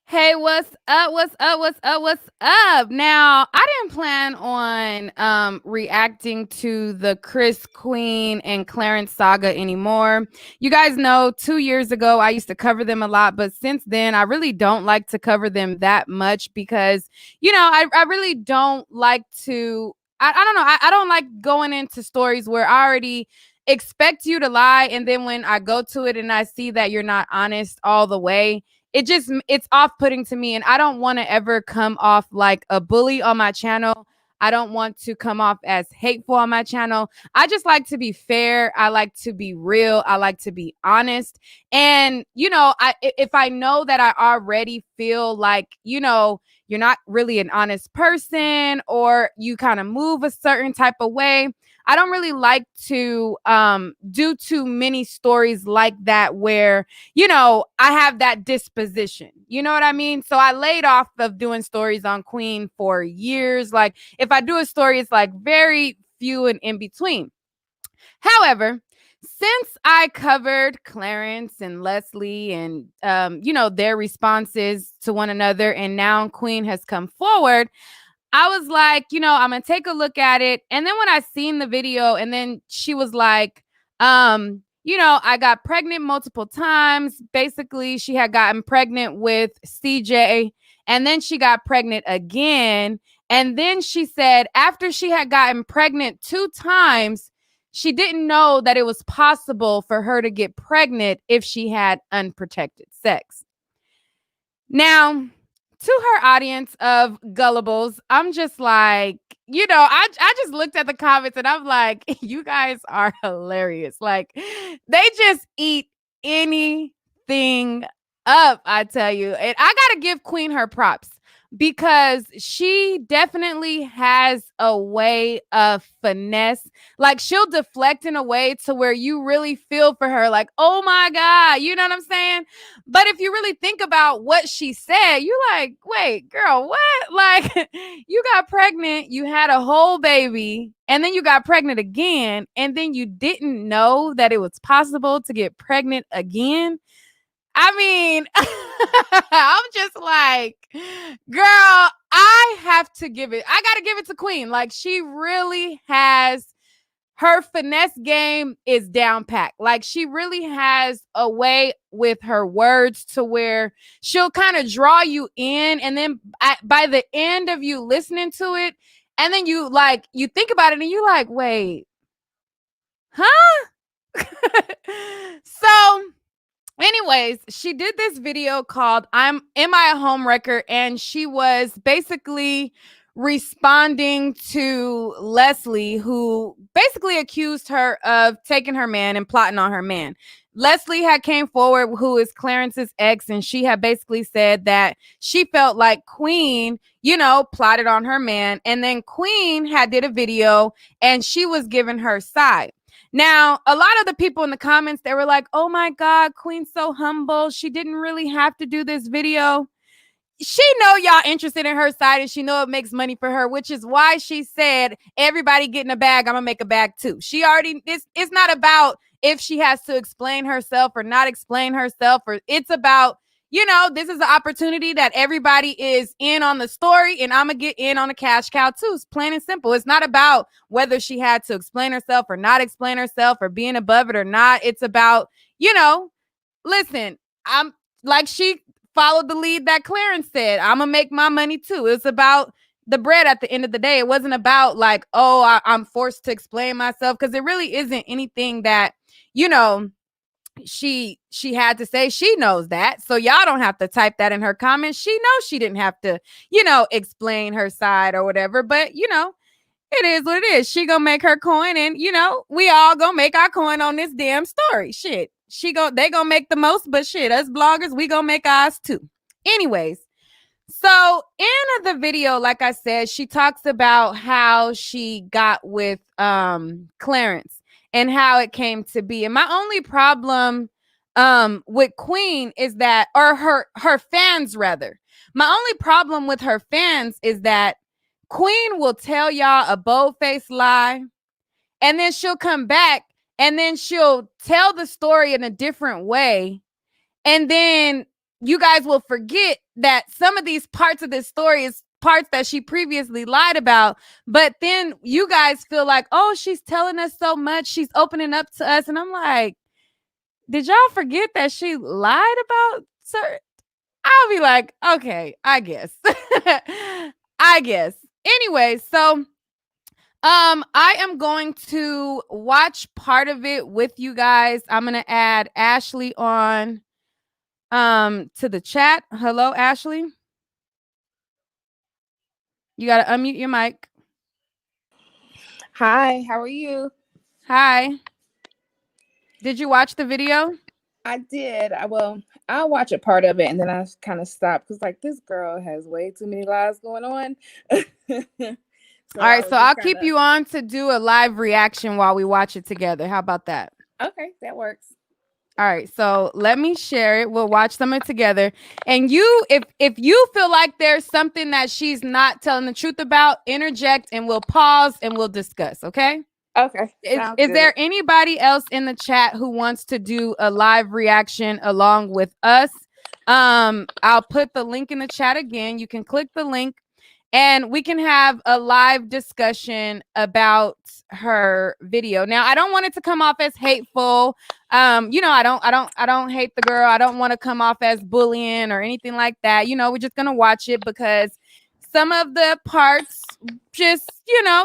Hey, what's up? What's up? What's up? What's up? Now, I didn't plan on reacting to the Chris Queen and Clarence saga anymore. You guys know 2 years ago I used to cover them a lot, but since then I really don't like to cover them that much because, I really don't like to I don't know, I don't like going into stories where I already expect you to lie, and then when I go to it and I see that you're not honest all the way, it's off-putting to me, and I don't want to ever come off like a bully on my channel. I don't want to come off as hateful on my channel. I just like to be fair. I like to be real. I like to be honest. And if I know that I already feel like, you're not really an honest person, or you kind of move a certain type of way, I don't really like to do too many stories like that where, I have that disposition. You know what I mean? So I laid off of doing stories on Queen for years. Like, if I do a story, it's like very few and in between. However, since I covered Clarence and Leslie and, their responses to one another, and now Queen has come forward, I was like, I'm gonna take a look at it. And then when I seen the video, and then she was like, I got pregnant multiple times. Basically, she had gotten pregnant with CJ, and then she got pregnant again. And then she said after she had gotten pregnant 2 times, she didn't know that it was possible for her to get pregnant if she had unprotected sex. Now, to her audience of gullibles, I'm just like, I just looked at the comments and I'm like, you guys are hilarious. Like, they just eat anything up, I tell you. And I got to give Queen her props, because she definitely has a way of finesse. Like, she'll deflect in a way to where you really feel for her. Like, oh my God, you know what I'm saying? But if you really think about what she said, you like, wait, girl, what? Like, you got pregnant, you had a whole baby, and then you got pregnant again, and then you didn't know that it was possible to get pregnant again. I mean, I'm just like, girl, I have to give it. I got to give it to Queen. Like, she really has, her finesse game is down packed. Like, she really has a way with her words to where she'll kind of draw you in. And then by the end of you listening to it, and then you think about it and you like, wait, huh? So Anyways, she did this video called Am I a Homewrecker? And she was basically responding to Leslie, who basically accused her of taking her man and plotting on her man. Leslie had came forward, who is Clarence's ex, and she had basically said that she felt like Queen, plotted on her man. And then Queen had did a video and she was giving her side. Now, a lot of the people in the comments, they were like, oh my God, Queen's so humble. She didn't really have to do this video. She know y'all interested in her side and she know it makes money for her, which is why she said, everybody get in a bag. I'm gonna make a bag too. She already, it's not about if she has to explain herself or not explain herself, or it's about, this is an opportunity that everybody is in on the story, and I'm gonna get in on the cash cow too. It's plain and simple. It's not about whether she had to explain herself or not explain herself or being above it or not. It's about, listen, I'm like, she followed the lead that Clarence said, I'm gonna make my money too. It's about the bread at the end of the day. It wasn't about like, oh, I'm forced to explain myself, because it really isn't anything that, she had to say. She knows that, so y'all don't have to type that in her comments. She knows she didn't have to, explain her side or whatever, but it is what it is. She gonna make her coin, and we all gonna make our coin on this damn story. Shit, they gonna make the most, but shit, us bloggers, we gonna make ours too. Anyways, so in the video, like I said, she talks about how she got with Clarence and how it came to be. And my only problem with Queen is that, or her fans rather, my only problem with her fans is that Queen will tell y'all a bold-faced lie, and then she'll come back and then she'll tell the story in a different way. And then you guys will forget that some of these parts of this story is parts that she previously lied about. But then you guys feel like, oh, she's telling us so much. She's opening up to us. And I'm like, did y'all forget that she lied about certain? I'll be like, okay, I guess. I guess. Anyway, so I am going to watch part of it with you guys. I'm going to add Ashley on to the chat. Hello, Ashley. You got to unmute your mic. Hi, how are you? Hi. Did you watch the video? I did. I'll watch a part of it and then I kind of stopped because like this girl has way too many lies going on. All right, so I'll keep you on to do a live reaction while we watch it together. How about that? Okay, that works. All right, so let me share it. We'll watch them together. And you, if you feel like there's something that she's not telling the truth about, interject and we'll pause and we'll discuss, okay? Okay. Is there anybody else in the chat who wants to do a live reaction along with us? I'll put the link in the chat again. You can click the link and we can have a live discussion about her video. Now, I don't want it to come off as hateful. I don't hate the girl. I don't want to come off as bullying or anything like that. We're just going to watch it because some of the parts just,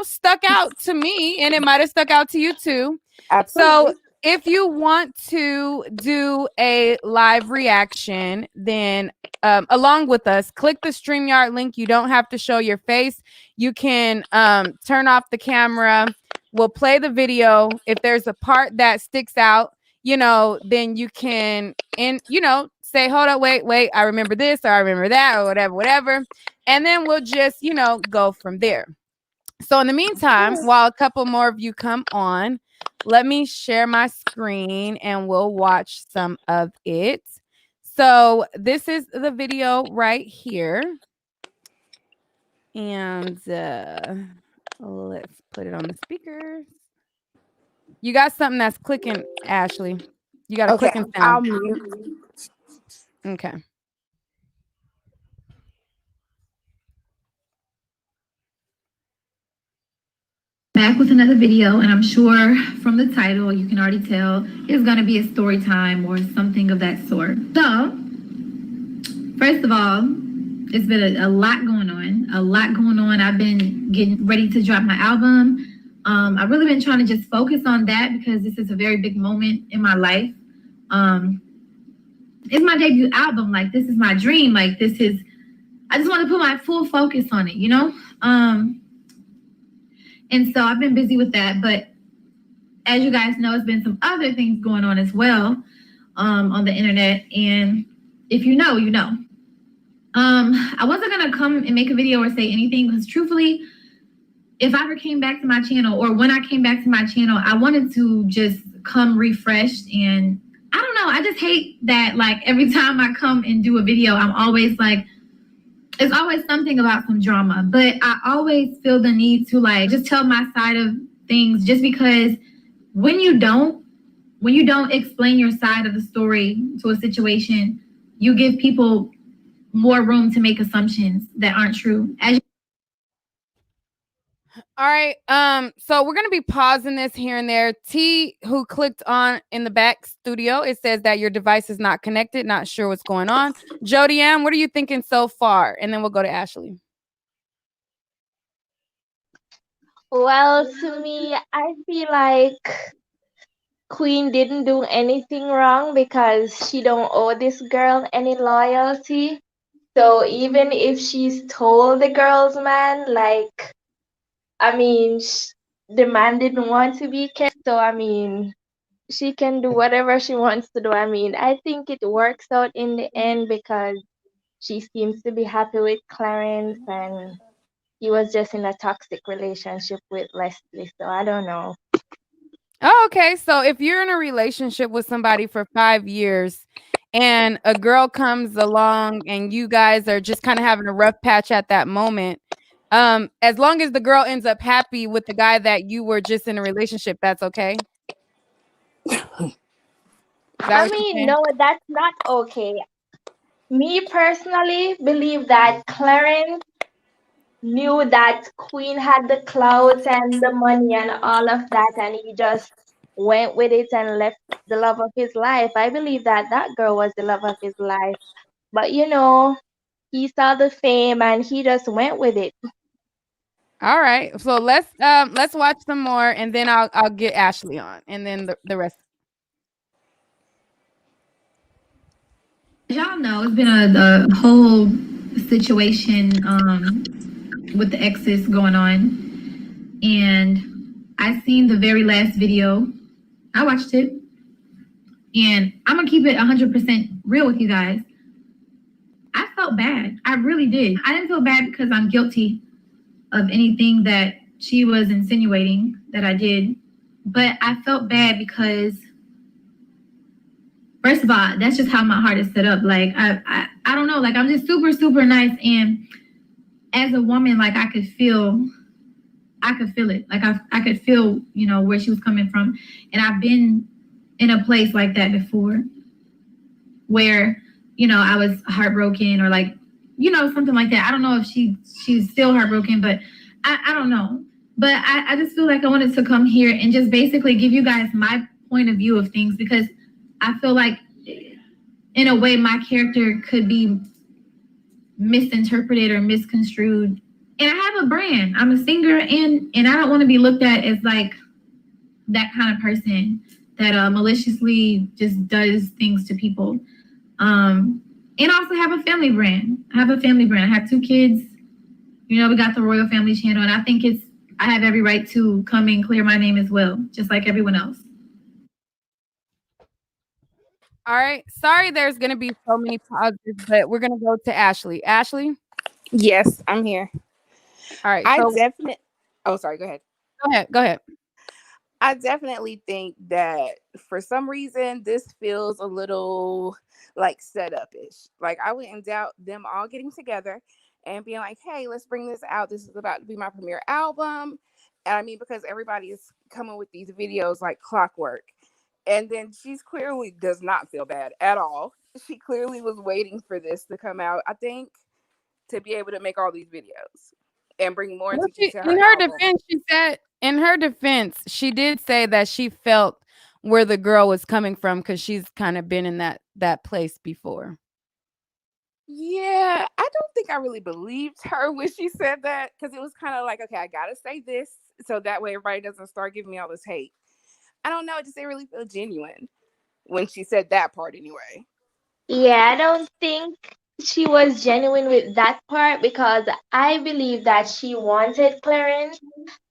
stuck out to me, and it might have stuck out to you too. Absolutely. So if you want to do a live reaction, then along with us, click the StreamYard link. You don't have to show your face. You can turn off the camera. We'll play the video. If there's a part that sticks out, then you can, say, hold up, wait, I remember this or I remember that or whatever. And then we'll just, go from there. So in the meantime, while a couple more of you come on, let me share my screen and we'll watch some of it. So this is the video right here. And let's put it on the speakers. You got something that's clicking, Ashley. You got a clicking sound. I'll mute. Okay. Back with another video, and I'm sure from the title you can already tell it's going to be a story time or something of that sort. So, first of all, it's been a lot going on. I've been getting ready to drop my album. I've really been trying to just focus on that because this is a very big moment in my life. it's my debut album. Like, this is my dream. Like, I just want to put my full focus on it, you know? And so I've been busy with that. But as you guys know, it's been some other things going on as well on the internet. And if you know, you know. I wasn't going to come and make a video or say anything because truthfully, if I ever came back to my channel or when I came back to my channel, I wanted to just come refreshed. And I don't know, I just hate that like every time I come and do a video, I'm always like, it's always something about some drama. But I always feel the need to like just tell my side of things, just because when you don't explain your side of the story to a situation, you give people more room to make assumptions that aren't true. All right. So we're gonna be pausing this here and there. T, who clicked on in the back studio, it says that your device is not connected, not sure what's going on. Jody Ann, what are you thinking so far? And then we'll go to Ashley. Well, to me, I feel like Queen didn't do anything wrong because she don't owe this girl any loyalty. So even if she's told the girl's man, like, I mean, the man didn't want to be kept, so I mean, she can do whatever she wants to do. I mean, I think it works out in the end because she seems to be happy with Clarence and he was just in a toxic relationship with Leslie. So I don't know. Oh, okay. So if you're in a relationship with somebody for 5 years and a girl comes along and you guys are just kind of having a rough patch at that moment, as long as the girl ends up happy with the guy that you were just in a relationship, that's okay. I mean, no, that's not okay. Me personally believe that Clarence knew that Queen had the clout and the money and all of that, and he just went with it and left the love of his life. I believe that that girl was the love of his life. But you know, he saw the fame and he just went with it. All right. So let's watch some more and then I'll get Ashley on and then the rest. Y'all know it's been a whole situation with the exes going on, and I seen the very last video. I watched it, and I'm gonna keep it 100% real with you guys. I felt bad. I really did. I didn't feel bad because I'm guilty of anything that she was insinuating that I did, but I felt bad because, first of all, that's just how my heart is set up. Like, I don't know, like, I'm just super, super nice. And as a woman, like, I could feel it. Like, I could feel, you know, where she was coming from. And I've been in a place like that before where, you know, I was heartbroken or like, you know, something like that. I don't know if she's still heartbroken, but I don't know. But I just feel like I wanted to come here and just basically give you guys my point of view of things, because I feel like in a way my character could be misinterpreted or misconstrued. And I have a brand. I'm a singer, and I don't want to be looked at as like that kind of person that maliciously just does things to people. And also have a family brand. I have 2 kids. You know, we got the Royal Family channel, and I think I have every right to come and clear my name as well, just like everyone else. All right. Sorry, there's going to be so many pauses, but we're going to go to Ashley. Ashley? Yes, I'm here. All right. Oh, sorry. Go ahead. Go ahead. I definitely think that for some reason, this feels a little like set up-ish. Like, I wouldn't doubt them all getting together and being like, hey, let's bring this out. This is about to be my premiere album. And I mean, because everybody is coming with these videos like clockwork. And then she's clearly does not feel bad at all. She clearly was waiting for this to come out, I think, to be able to make all these videos and bring more attention to her. In her defense, she did say that she felt where the girl was coming from because she's kind of been in that place before. Yeah, I don't think I really believed her when she said that, because it was kind of like, okay, I gotta say this so that way everybody doesn't start giving me all this hate. I don't know, it just didn't really feel genuine when she said that part anyway. Yeah, I don't think she was genuine with that part because I believe that she wanted Clarence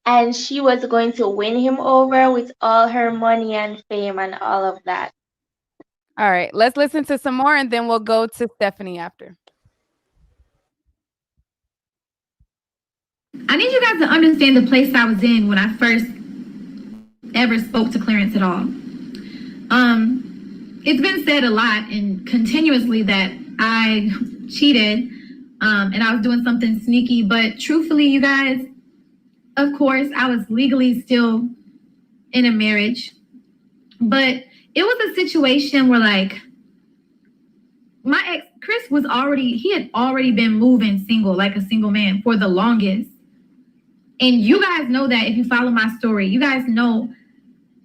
and she was going to win him over with all her money and fame and all of that. All right, let's listen to some more and then we'll go to Stephanie after. I need you guys to understand the place I was in when I first ever spoke to Clarence at all. It's been said a lot and continuously that I cheated and I was doing something sneaky, but truthfully, you guys, of course, I was legally still in a marriage, but it was a situation where like my ex Chris he had already been moving single, like a single man for the longest. And you guys know that if you follow my story, you guys know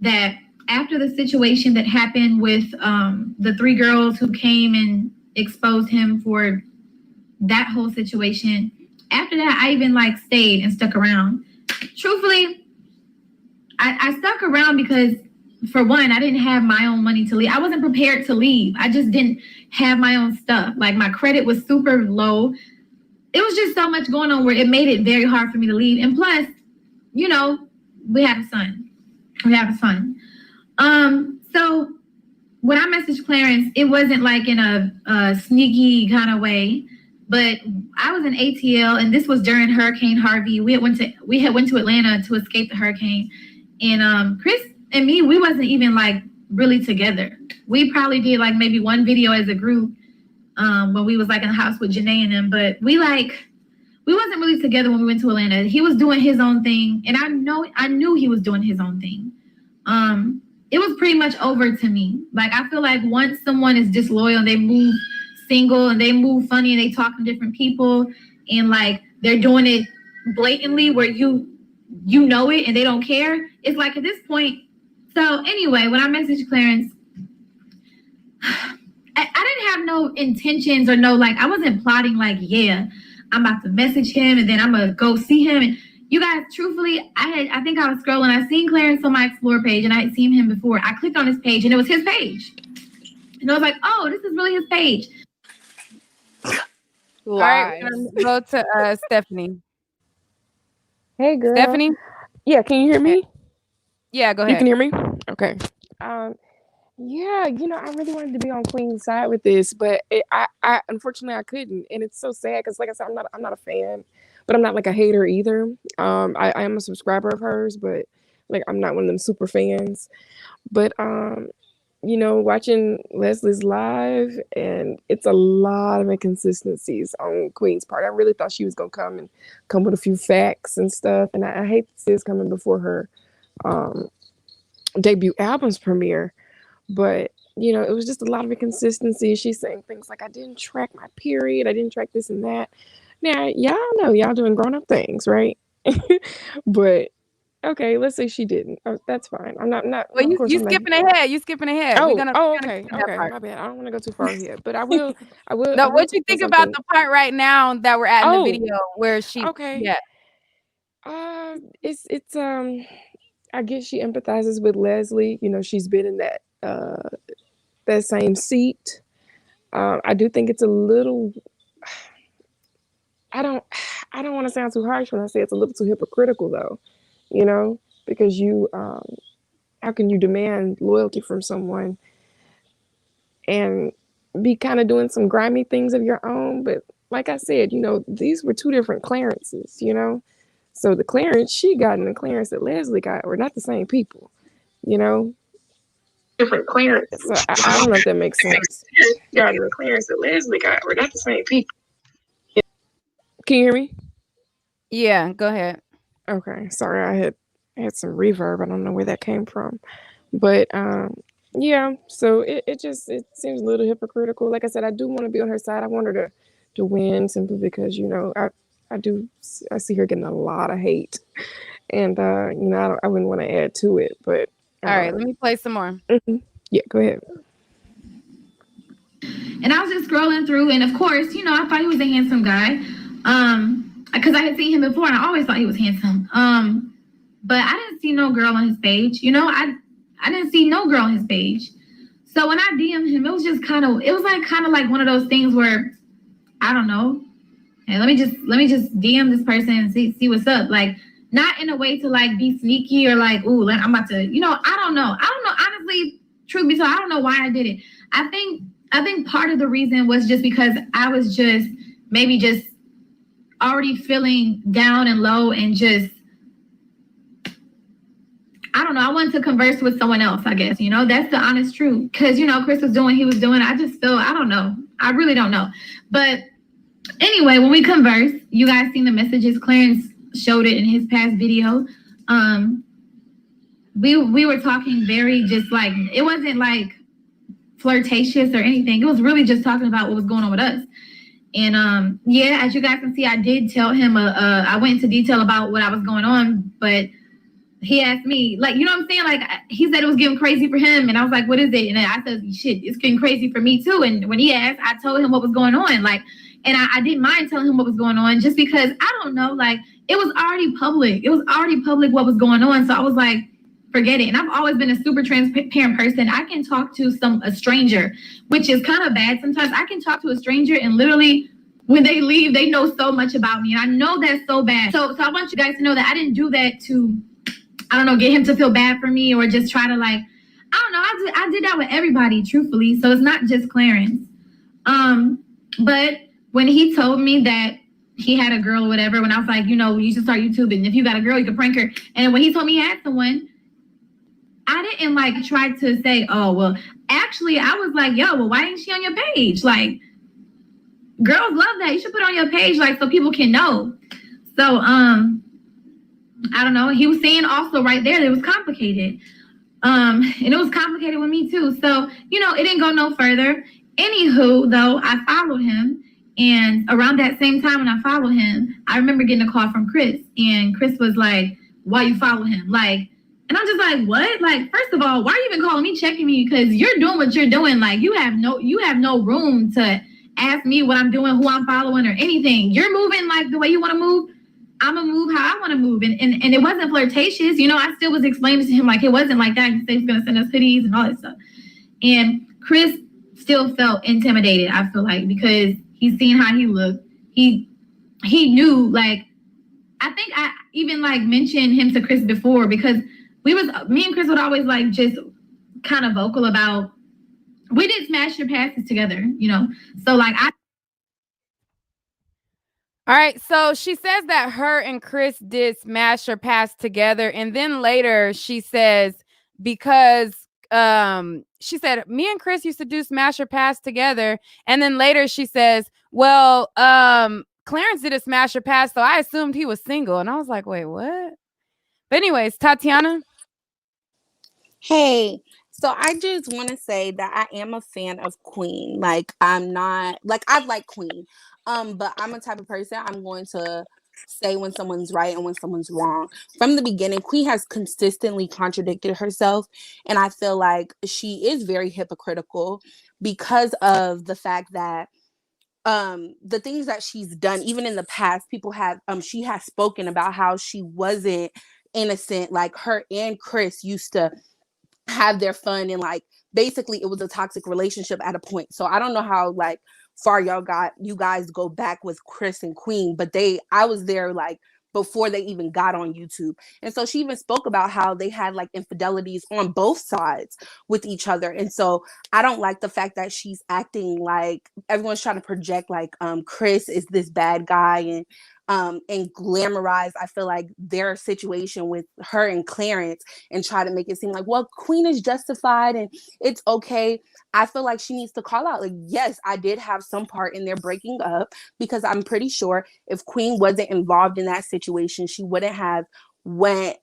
that after the situation that happened with the 3 girls who came and exposed him for that whole situation, after that, I even like stayed and stuck around. Truthfully, I stuck around because for one, I didn't have my own money to leave. I wasn't prepared to leave. I just didn't have my own stuff. Like my credit was super low. It was just so much going on where it made it very hard for me to leave. And plus, you know, we have a son. So when I messaged Clarence, it wasn't like in a sneaky kind of way, but I was in ATL and this was during Hurricane Harvey. We had went to Atlanta to escape the hurricane. And Chris and me, we wasn't even like really together. We probably did like maybe one video as a group when we was like in the house with Janae and them, but we wasn't really together when we went to Atlanta. He was doing his own thing, and I knew he was doing his own thing. It was pretty much over to me. Like I feel like once someone is disloyal and they move single and they move funny and they talk to different people and like they're doing it blatantly where you know it and they don't care, it's like at this point. So anyway, when I messaged Clarence, I didn't have no intentions or no, like, I wasn't plotting like, yeah, I'm about to message him and then I'm going to go see him. And you guys, truthfully, I think I was scrolling. I seen Clarence on my Explore page and I had seen him before. I clicked on his page and it was his page. And I was like, oh, this is really his page. All right, we're gonna go to Stephanie. Hey, girl. Stephanie? Yeah, can you hear me? Yeah, go ahead. You can hear me? Okay. Yeah, I really wanted to be on Queen's side with this, but I unfortunately I couldn't, and it's so sad because, like I said, I'm not a fan, but I'm not like a hater either. I am a subscriber of hers, but like I'm not one of them super fans. But watching Leslie's live, and it's a lot of inconsistencies on Queen's part. I really thought she was gonna come with a few facts and stuff, and I hate to see this coming before her debut album's premiere. But it was just a lot of inconsistency. She's saying things like, I didn't track my period, I didn't track this and that. Now y'all know y'all doing grown-up things, right? But okay, let's say she didn't. Oh, that's fine. I'm not. Well, you skipping ahead. You skipping ahead. Oh, we're gonna okay. My bad. I don't want to go too far ahead, but I will. No, what you think about the part right now that we're at in the video where she? Okay. Yeah. It's I guess she empathizes with Leslie. She's been in that same seat. I do think it's a little. I don't want to sound too harsh when I say it's a little too hypocritical, though. Because how can you demand loyalty from someone and be kind of doing some grimy things of your own? But like I said, these were 2 different Clarences, So the Clarence she got and the Clarence that Leslie got were not the same people, Different Clarence. So I don't know if that makes sense. Yeah, the Clarence that Leslie got were not the same people. Can you hear me? Yeah, go ahead. Okay, sorry, I had some reverb. I don't know where that came from, but yeah. So it seems a little hypocritical. Like I said, I do want to be on her side. I want her to win simply because I see her getting a lot of hate, and I wouldn't want to add to it. But all right, let me play some more. Mm-hmm. Yeah, go ahead. And I was just scrolling through, and of course, I thought he was a handsome guy. Because I had seen him before and I always thought he was handsome. But I didn't see no girl on his page. I didn't see no girl on his page. So when I DM'd him, it was kind of like one of those things where, I don't know, hey, let me just DM this person and see what's up. Like, not in a way to like be sneaky or like, ooh, I'm about to, I don't know. Honestly, truth be told, I don't know why I did it. I think part of the reason was just because I was just already feeling down and low and just, I don't know. I wanted to converse with someone else, I guess, that's the honest truth. Cause Chris was doing what he was doing. I just feel, I don't know. I really don't know. But anyway, when we conversed, you guys seen the messages. Clarence showed it in his past video. We were talking very just like, it wasn't like flirtatious or anything. It was really just talking about what was going on with us. And yeah, as you guys can see, I did tell him, I went into detail about what I was going on, but he asked me, like, you know what I'm saying? Like, he said it was getting crazy for him. And I was like, what is it? And I said, shit, it's getting crazy for me too. And when he asked, I told him what was going on. Like, and I didn't mind telling him what was going on just because, I don't know, like, it was already public. It was already public what was going on. So I was like, forget it. And I've always been a super transparent person. I can talk to a stranger, which is kind of bad sometimes. I can talk to a stranger and literally when they leave, they know so much about me. And I know that's so bad. So I want you guys to know that I didn't do that to, I don't know, get him to feel bad for me or just try to like, I don't know. I did that with everybody, truthfully. So it's not just Clarence. But when he told me that he had a girl or whatever, when I was like, you should start YouTube, and if you got a girl, you can prank her. And when he told me he had someone, I didn't like try to say, oh, well, actually, I was like, yo, well, why ain't she on your page? Like, girls love that. You should put it on your page, like, so people can know. So, I don't know. He was saying also right there that it was complicated. And it was complicated with me too. So, it didn't go no further. Anywho, though, I followed him. And around that same time when I followed him, I remember getting a call from Chris. And Chris was like, why you follow him? Like, and I'm just like, what? Like, first of all, why are you even calling me, checking me? Because you're doing what you're doing. Like, you have no room to ask me what I'm doing, who I'm following, or anything. You're moving like the way you want to move. I'm gonna move how I want to move. And it wasn't flirtatious. I still was explaining to him like it wasn't like that. He said he's gonna send us hoodies and all that stuff. And Chris still felt intimidated, I feel like, because he's seen how he looked. He knew, like, I think I even like mentioned him to Chris before because me and Chris would always like just kind of vocal about, we did smash your passes together, So like All right, so she says that her and Chris did smash or pass together, and then later she says because she said me and Chris used to do smash or pass together, and then later she says, well, Clarence did a smash or pass, so I assumed he was single, and I was like, wait, what? But anyways, Tatiana. Hey, so I just want to say that I am a fan of Queen. Like, I'm not, like, I like Queen. But I'm a type of person, I'm going to say when someone's right and when someone's wrong. From the beginning, Queen has consistently contradicted herself. And I feel like she is very hypocritical because of the fact that the things that she's done, even in the past, people have, she has spoken about how she wasn't innocent. Like, her and Chris used to have their fun and like basically it was a toxic relationship at a point. So I don't know how like far you guys go back with Chris and Queen, but I was there like before they even got on YouTube. And so she even spoke about how they had like infidelities on both sides with each other. And so I don't like the fact that she's acting like everyone's trying to project like Chris is this bad guy and glamorize, I feel like, their situation with her and Clarence and try to make it seem like, well, Queen is justified and it's okay. I feel like she needs to call out, like, yes, I did have some part in their breaking up, because I'm pretty sure if Queen wasn't involved in that situation, she wouldn't have went,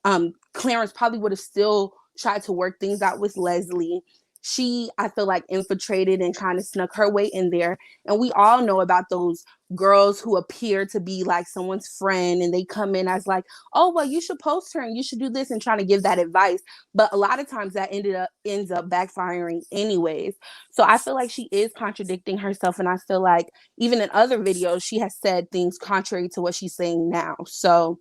Clarence probably would have still tried to work things out with Leslie. She, I feel like, infiltrated and kind of snuck her way in there. And we all know about those girls who appear to be like someone's friend and they come in as like, oh, well, you should post her and you should do this, and trying to give that advice. But a lot of times that ends up backfiring anyways. So I feel like she is contradicting herself. And I feel like even in other videos, she has said things contrary to what she's saying now. So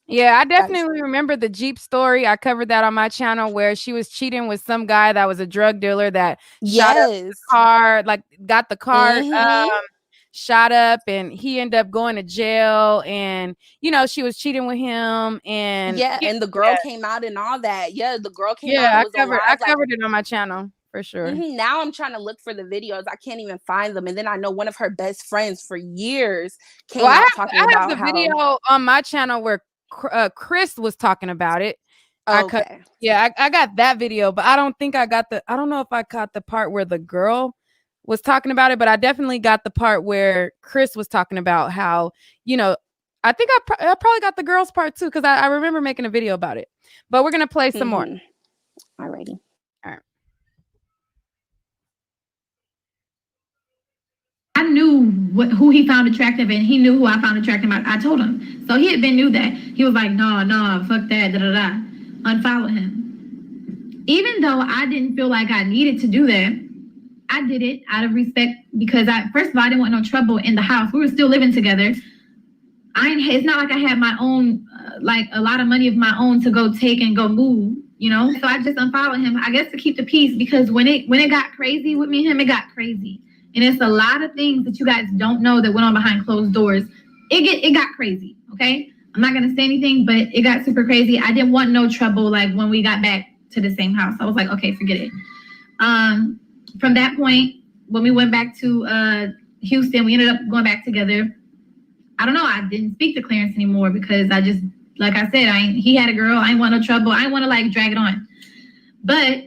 Yeah, I That's definitely remember the Jeep story. I covered that on my channel where she was cheating with some guy that was a drug dealer that shot up the yes. car, like got the car Mm-hmm. shot up, and he ended up going to jail. And she was cheating with him, and Yeah, and the girl came out and all that. Yeah, the girl came out yeah, and I was on I live. Like, covered it on my channel for sure. now I'm trying to look for the videos. I can't even find them. And then I know one of her best friends for years Well, came out talking I have about the how. video on my channel where Chris was talking about it. Okay. I got that video, but I don't think I got I don't know if I caught the part where the girl was talking about it, but I definitely got the part where Chris was talking about how, I think I probably got the girl's part too, because I remember making a video about it. But we're going to play some more. Alrighty. All right. I knew who he found attractive, and he knew who I found attractive. I told him. So he had been knew that. He was like, no, fuck that, da-da-da. Unfollow him. Even though I didn't feel like I needed to do that, I did it out of respect because first of all, I didn't want no trouble in the house. We were still living together. It's not like I had my own, like a lot of money of my own to go take and go move, So I just unfollowed him, I guess, to keep the peace, because when it got crazy with me and him, it got crazy. And it's a lot of things that you guys don't know that went on behind closed doors. It got crazy, okay? I'm not gonna say anything, but it got super crazy. I didn't want no trouble, like when we got back to the same house. I was like, okay, forget it. From that point, when we went back to Houston, we ended up going back together. I don't know, I didn't speak to Clarence anymore because I just, like I said, he had a girl. I didn't want no trouble. I didn't want to like drag it on. But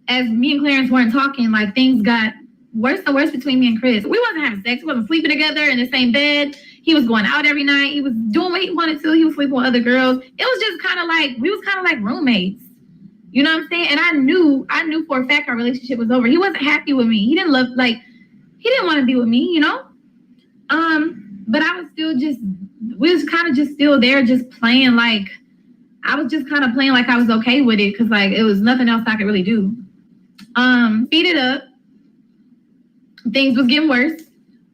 as me and Clarence weren't talking, like things got worse and worse between me and Chris. We wasn't having sex. We wasn't sleeping together in the same bed. He was going out every night. He was doing what he wanted to. He was sleeping with other girls. It was just kind of like, we was kind of like roommates. You know what I'm saying? And I knew for a fact our relationship was over. He wasn't happy with me. He didn't want to be with me, But I was still we was kind of just still there, just playing like, I was just kind of playing like I was okay with it, because like it was nothing else I could really do. Speed it up. Things was getting worse.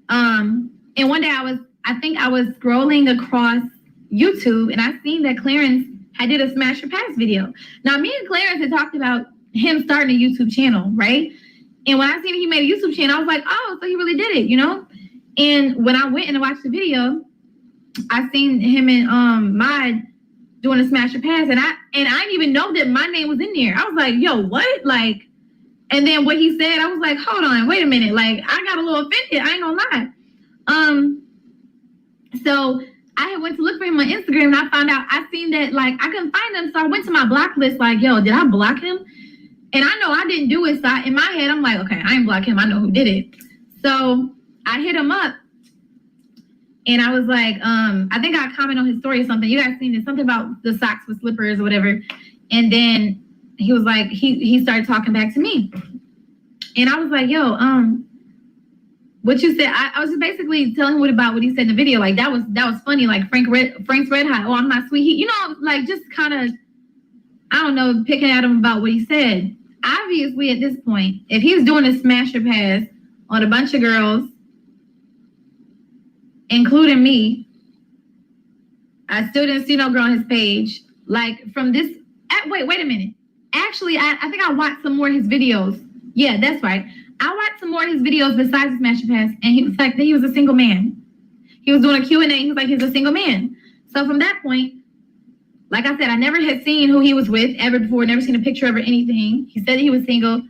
And one day I think I was scrolling across YouTube, and I seen that Clarence had did a Smash Your Pass video. Now, me and Clarence had talked about him starting a YouTube channel, right? And when I seen he made a YouTube channel, I was like, oh, so he really did it, And when I went and watched the video, I seen him and Mod doing a Smash Your Pass, and I didn't even know that my name was in there. I was like, yo, what? Like, and then what he said, I was like, hold on, wait a minute. Like, I got a little offended. I ain't gonna lie. So I went to look for him on Instagram, and I found out, I seen that, like, I couldn't find him. So I went to my block list, like, yo, did I block him? And I know I didn't do it. So in my head, I'm like, okay, I ain't block him. I know who did it. So I hit him up, and I was like, I think I commented on his story or something. You guys seen this, something about the socks with slippers or whatever. And then he was like, he started talking back to me. And I was like, yo, what you said, I was just basically telling him about what he said in the video. Like, that was funny. Like Frank's Red Hot. Oh, I'm not sweet. Like just kind of, I don't know, picking at him about what he said. Obviously, at this point, if he's doing a Smash Your Pass on a bunch of girls, including me, I still didn't see no girl on his page. Like from this, wait a minute. Actually, I think I watched some more of his videos. Yeah, that's right. I watched some more of his videos besides the Smash Your Pass, and he was like that he was a single man. He was doing a Q&A. He was like, he's a single man. So from that point, like I said, I never had seen who he was with ever before, never seen a picture of or anything. He said he was single.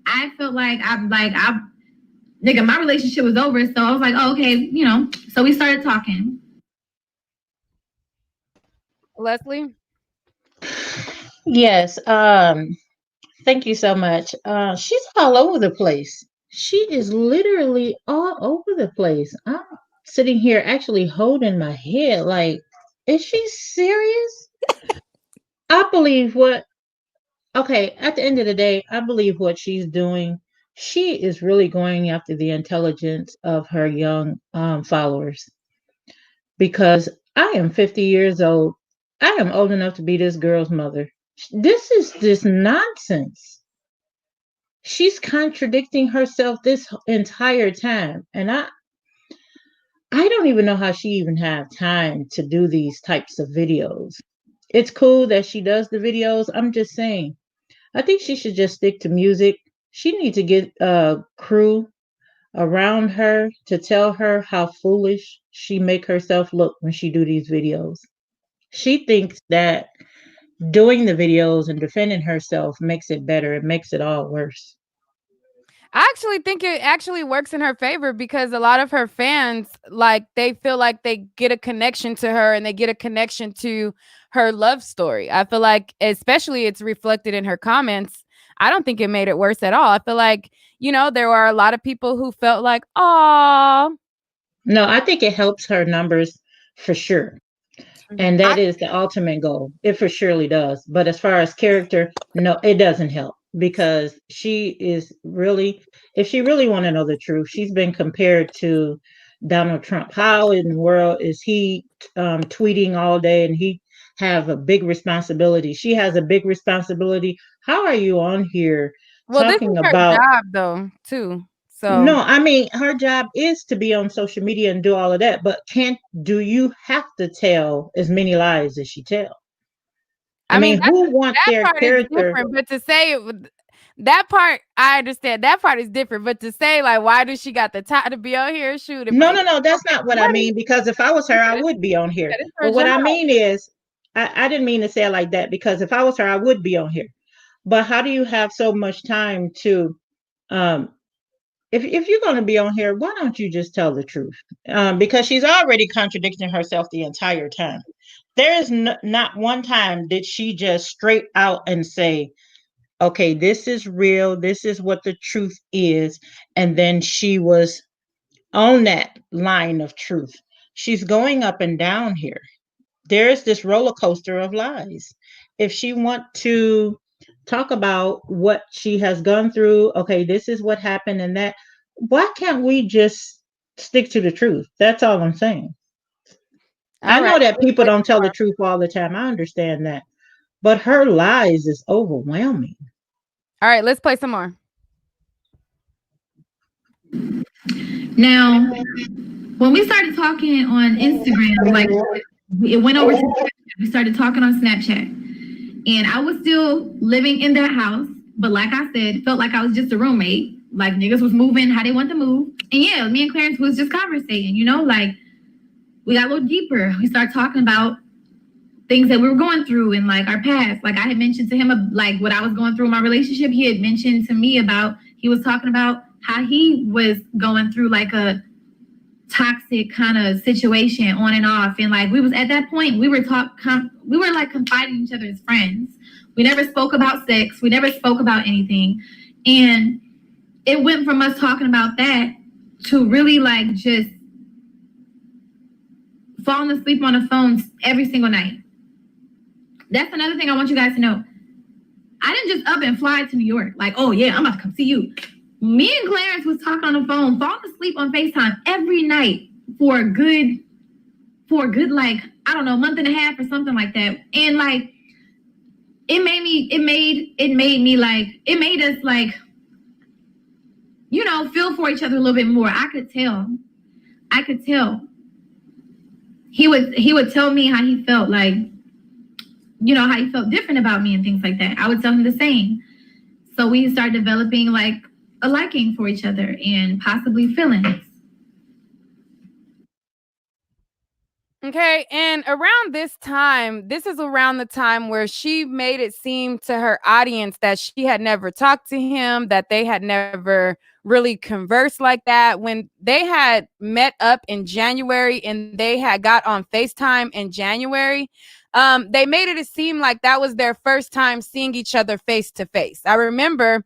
I felt like nigga, my relationship was over. So I was like, oh, okay, so we started talking. Leslie? Yes. Thank you so much. She's all over the place. She is literally all over the place. I'm sitting here actually holding my head like, is she serious? I believe at the end of the day, I believe what she's doing. She is really going after the intelligence of her young followers. Because I am 50 years old. I am old enough to be this girl's mother. This is just nonsense. She's contradicting herself this entire time. And I don't even know how she even have time to do these types of videos. It's cool that she does the videos. I'm just saying, I think she should just stick to music. She needs to get a crew around her to tell her how foolish she make herself look when she do these videos. She thinks that doing the videos and defending herself makes it better. It makes it all worse. I actually think it actually works in her favor because a lot of her fans, like, they feel like they get a connection to her and they get a connection to her love story. I feel like, especially, it's reflected in her comments. I don't think it made it worse at all. I feel like, there were a lot of people who felt like, "Oh." No, I think it helps her numbers for sure. And that is the ultimate goal. It for surely does. But as far as character, no, it doesn't help because she is really, if she really want to know the truth, she's been compared to Donald Trump. How in the world is he tweeting all day and he have a big responsibility? She has a big responsibility. How are you on here Well, this is talking her about? job though, too. So, No, I mean her job is to be on social media and do all of that, but can't do you have to tell as many lies as she tell? I I mean, mean, who want that their part is character? different, but to say that part, I understand. That part is different, but to say, like, why does she got the time to be on here? Shoot, if No, I no, no, that's not what I money, mean. Because if I was her, I would be on here. it's her But what job. I mean is, I didn't mean to say it like that. Because if I was her, I would be on here. But how do you have so much time to, um, if you're going to be on here, why don't you just tell the truth? Because she's already contradicting herself the entire time. There is not one time did she just straight out and say, okay, this is real. This is what the truth is. And then she was on that line of truth. She's going up and down here. There's this roller coaster of lies. If she want to talk about what she has gone through, okay, this is what happened and that, why can't we just stick to the truth? That's all I'm saying. I All right. know that people don't tell the truth all the time. I understand that. But her lies is overwhelming. All right, let's play some more. Now, when we started talking on Instagram, like it went over to Snapchat. We started talking on Snapchat. And I was still living in that house. But like I said, felt like I was just a roommate. Like niggas was moving how they want to move. And yeah, me and Clarence was just conversating, like we got a little deeper. We started talking about things that we were going through and like our past. Like I had mentioned to him like what I was going through in my relationship. He had mentioned to me about, he was talking about how he was going through like a toxic kind of situation on and off. And like we was at that point, we were like confiding in each other as friends. We never spoke about sex. We never spoke about anything. And it went from us talking about that to really like just falling asleep on the phone every single night. That's another thing I want you guys to know. I didn't just up and fly to New York. Like, oh yeah, I'm about to come see you. Me and Clarence was talking on the phone, falling asleep on FaceTime every night for a good, like, I don't know, month and a half or something like that. And like, it made us like, feel for each other a little bit more. I could tell. He would tell me how he felt, like, how he felt different about me and things like that. I would tell him the same. So we started developing like a liking for each other and possibly feelings. Okay, and around this time, this is around the time where she made it seem to her audience that she had never talked to him, that they had never really conversed like that. When they had met up in January and they had got on FaceTime in January, they made it seem like that was their first time seeing each other face to face. I remember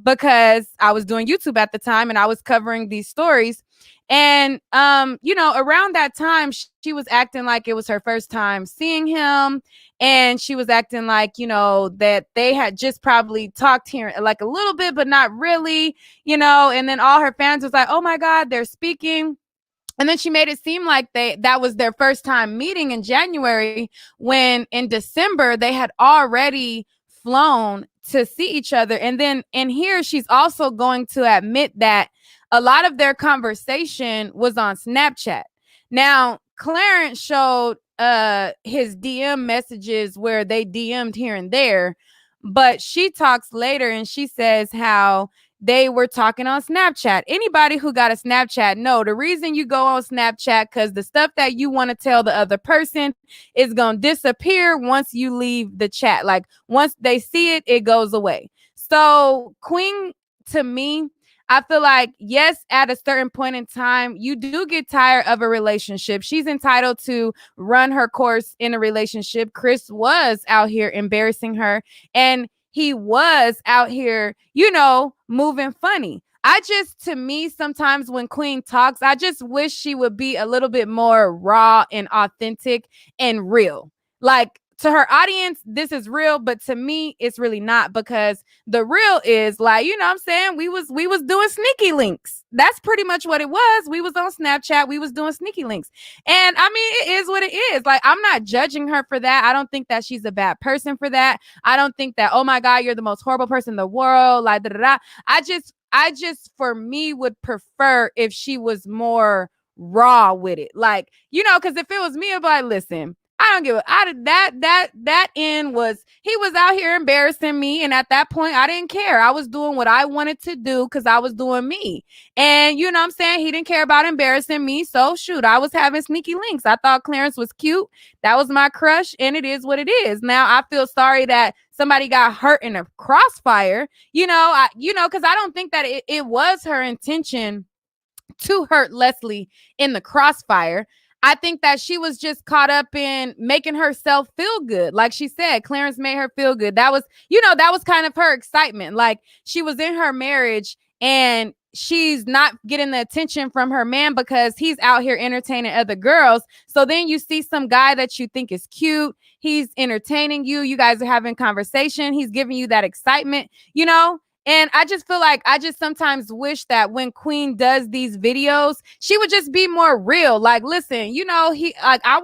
because I was doing YouTube at the time and I was covering these stories. And, around that time, she was acting like it was her first time seeing him. And she was acting like, that they had just probably talked here like a little bit, but not really, and then all her fans was like, oh my God, they're speaking. And then she made it seem like that was their first time meeting in January, when in December they had already flown to see each other. And then in here, she's also going to admit that a lot of their conversation was on Snapchat. Now, Clarence showed his DM messages where they DM'd here and there, but she talks later and she says how they were talking on Snapchat. Anybody who got a Snapchat know the reason you go on Snapchat, because the stuff that you want to tell the other person is going to disappear once you leave the chat. Like once they see it, it goes away. So Queen, to me, I feel like, yes, at a certain point in time, you do get tired of a relationship. She's entitled to run her course in a relationship. Chris was out here embarrassing her, and he was out here, you know, moving funny. To me, sometimes when Queen talks, I just wish she would be a little bit more raw and authentic and real. Like, to her audience, this is real, but to me, it's really not, because the real is like, you know what I'm saying? We was doing sneaky links. That's pretty much what it was. We was on Snapchat. We was doing sneaky links. And I mean, it is what it is. Like, I'm not judging her for that. I don't think that she's a bad person for that. I don't think that, oh my God, you're the most horrible person in the world. Like, da, da, da. I just, for me, would prefer if she was more raw with it. Like, you know, because if it was me, I'd be like, listen, I don't give a that end was, he was out here embarrassing me, and at that point I didn't care. I was doing what I wanted to do because I was doing me. And you know what I'm saying? He didn't care about embarrassing me. So shoot, I was having sneaky links. I thought Clarence was cute. That was my crush, and it is what it is. Now I feel sorry that somebody got hurt in a crossfire, because I don't think that it was her intention to hurt Leslie in the crossfire. I think that she was just caught up in making herself feel good. Like she said, Clarence made her feel good. That was kind of her excitement. Like, she was in her marriage and she's not getting the attention from her man because he's out here entertaining other girls. So then you see some guy that you think is cute. He's entertaining you. You guys are having conversation. He's giving you that excitement, And I just feel like I just sometimes wish that when Queen does these videos, she would just be more real. Like, listen, I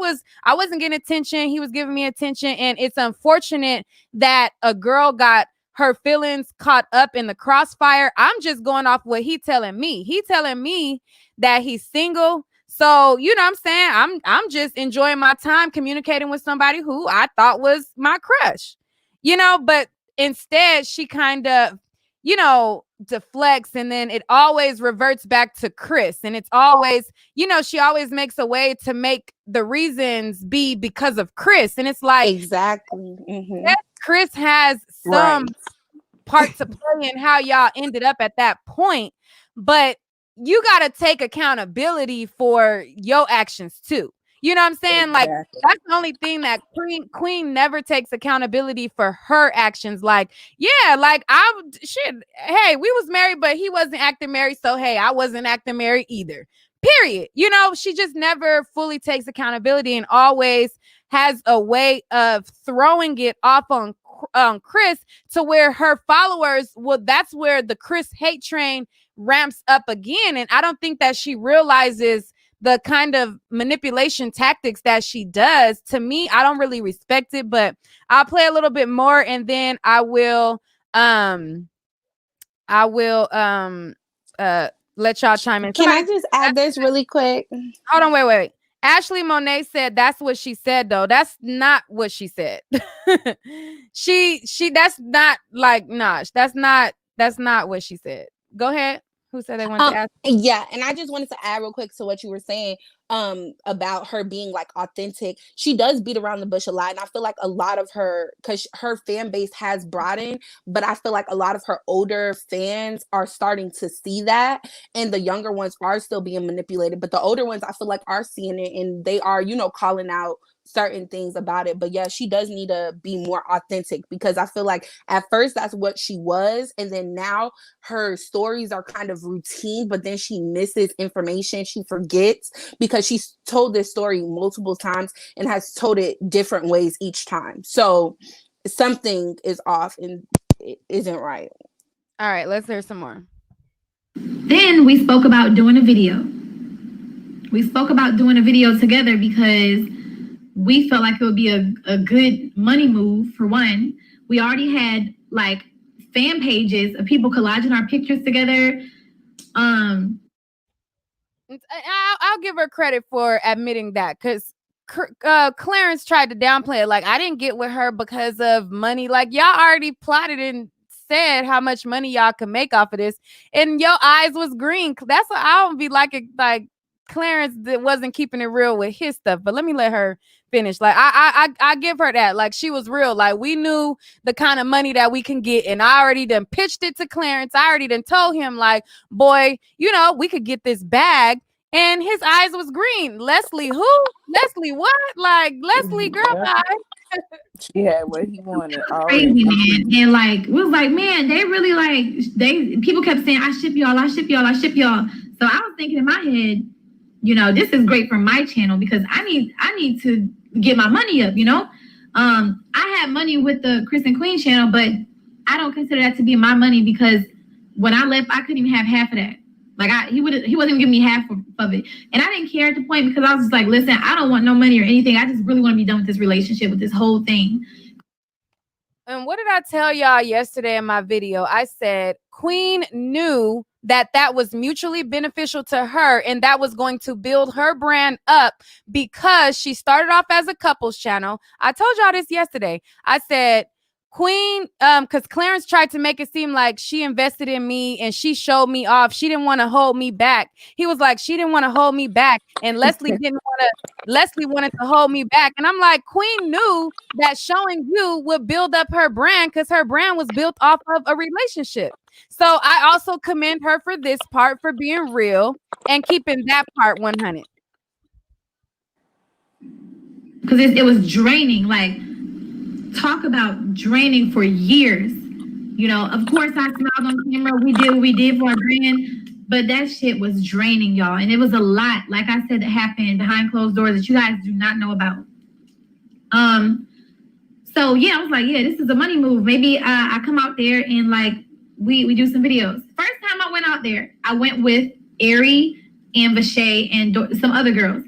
wasn't getting attention. He was giving me attention. And it's unfortunate that a girl got her feelings caught up in the crossfire. I'm just going off what he telling me. He telling me that he's single. So, you know what I'm saying? I'm just enjoying my time communicating with somebody who I thought was my crush, but instead she kind of, deflects, and then it always reverts back to Chris. And it's always, she always makes a way to make the reasons be because of Chris. And it's like, exactly. Mm-hmm. Yes, Chris has some part to play in how y'all ended up at that point, but you got to take accountability for your actions too. You know what I'm saying? Exactly. Like, that's the only thing that Queen never takes accountability for her actions. Like, yeah, like hey, we was married, but he wasn't acting married. So, hey, I wasn't acting married either. Period. She just never fully takes accountability and always has a way of throwing it off on Chris, to where her followers, that's where the Chris hate train ramps up again. And I don't think that she realizes the kind of manipulation tactics that she does. To me, I don't really respect it, but I'll play a little bit more and then I will let y'all chime in. Can I just add this really quick? Hold on, wait. Ashley Monet said that's what she said, though. That's not what she said. That's not like, nah, that's not what she said. Go ahead. Who said they wanted to ask? Yeah, and I just wanted to add real quick to what you were saying about her being like authentic. She does beat around the bush a lot, and I feel like a lot of her, because her fan base has broadened, but I feel like a lot of her older fans are starting to see that, and the younger ones are still being manipulated, but the older ones I feel like are seeing it, and they are, calling out certain things about it. But yeah, she does need to be more authentic, because I feel like at first that's what she was, and then now her stories are kind of routine, but then she misses information, she forgets, because she's told this story multiple times and has told it different ways each time. So something is off and it isn't right. All right, let's hear some more. Then we spoke about doing a video. We spoke about doing a video together because we felt like it would be a good money move. For one, we already had like fan pages of people collaging our pictures together. I I'll give her credit for admitting that, because Clarence tried to downplay it. Like, I didn't get with her because of money. Like, y'all already plotted and said how much money y'all can make off of this, and your eyes was green. That's what I don't be like Clarence that wasn't keeping it real with his stuff. But let me let her finish. Like, I give her that. Like, she was real. Like, we knew the kind of money that we can get, and I already done pitched it to Clarence. I already done told him, like, boy, you know, we could get this bag. And his eyes was green. Leslie, who? Leslie, what? Like, Leslie, girl, bye. She had what he wanted Crazy, already. man. And like, we was like, man, they really like, people kept saying, I ship y'all, I ship y'all, I ship y'all. So I was thinking in my head, you know, this is great for my channel because I need to get my money up, you know? I had money with the Chris and Queen channel, but I don't consider that to be my money because when I left, I couldn't even have half of that. Like, he wasn't even giving me half of it. And I didn't care at the point because I was just like, listen, I don't want no money or anything. I just really want to be done with this relationship, with this whole thing. And what did I tell y'all yesterday in my video? I said Queen knew that was mutually beneficial to her and that was going to build her brand up because she started off as a couples channel. I told y'all this yesterday. I said, Queen, because Clarence tried to make it seem like she invested in me and she showed me off. She didn't want to hold me back. He was like, she didn't want to hold me back. And Leslie Leslie wanted to hold me back. And I'm like, Queen knew that showing you would build up her brand because her brand was built off of a relationship. So I also commend her for this part, for being real and keeping that part 100. Because it was draining, like, talk about draining for years. You know, of course I smiled on camera. We did what we did for our brand, but that shit was draining, y'all. And it was a lot, like I said, that happened behind closed doors that you guys do not know about. So yeah, I was like, yeah, this is a money move. Maybe I come out there and like we do some videos. First time I went out there, I went with Ari and Vache and some other girls.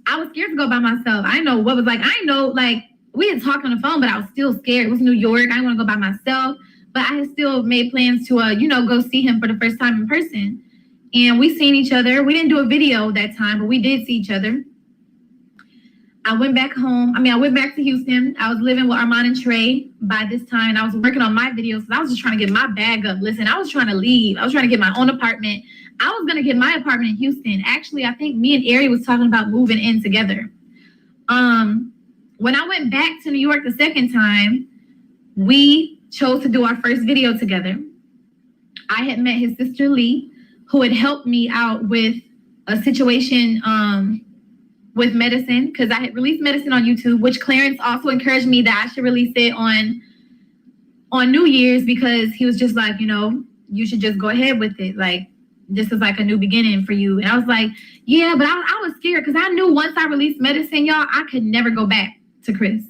I was scared to go by myself. I know what was like. I know, like, we had talked on the phone, but I was still scared. It was New York. I didn't want to go by myself, but I had still made plans to, go see him for the first time in person. And we seen each other. We didn't do a video that time, but we did see each other. I went back home. I went back to Houston. I was living with Armand and Trey by this time. And I was working on my videos. I was just trying to get my bag up. Listen, I was trying to leave. I was trying to get my own apartment. I was going to get my apartment in Houston. Actually, I think me and Ari was talking about moving in together. When I went back to New York the second time, we chose to do our first video together. I had met his sister Lee, who had helped me out with a situation with medicine, because I had released medicine on YouTube, which Clarence also encouraged me that I should release it on New Year's, because he was just like, you should just go ahead with it. Like, this is like a new beginning for you. And I was like, yeah, but I was scared because I knew once I released medicine, y'all, I could never go back to Chris.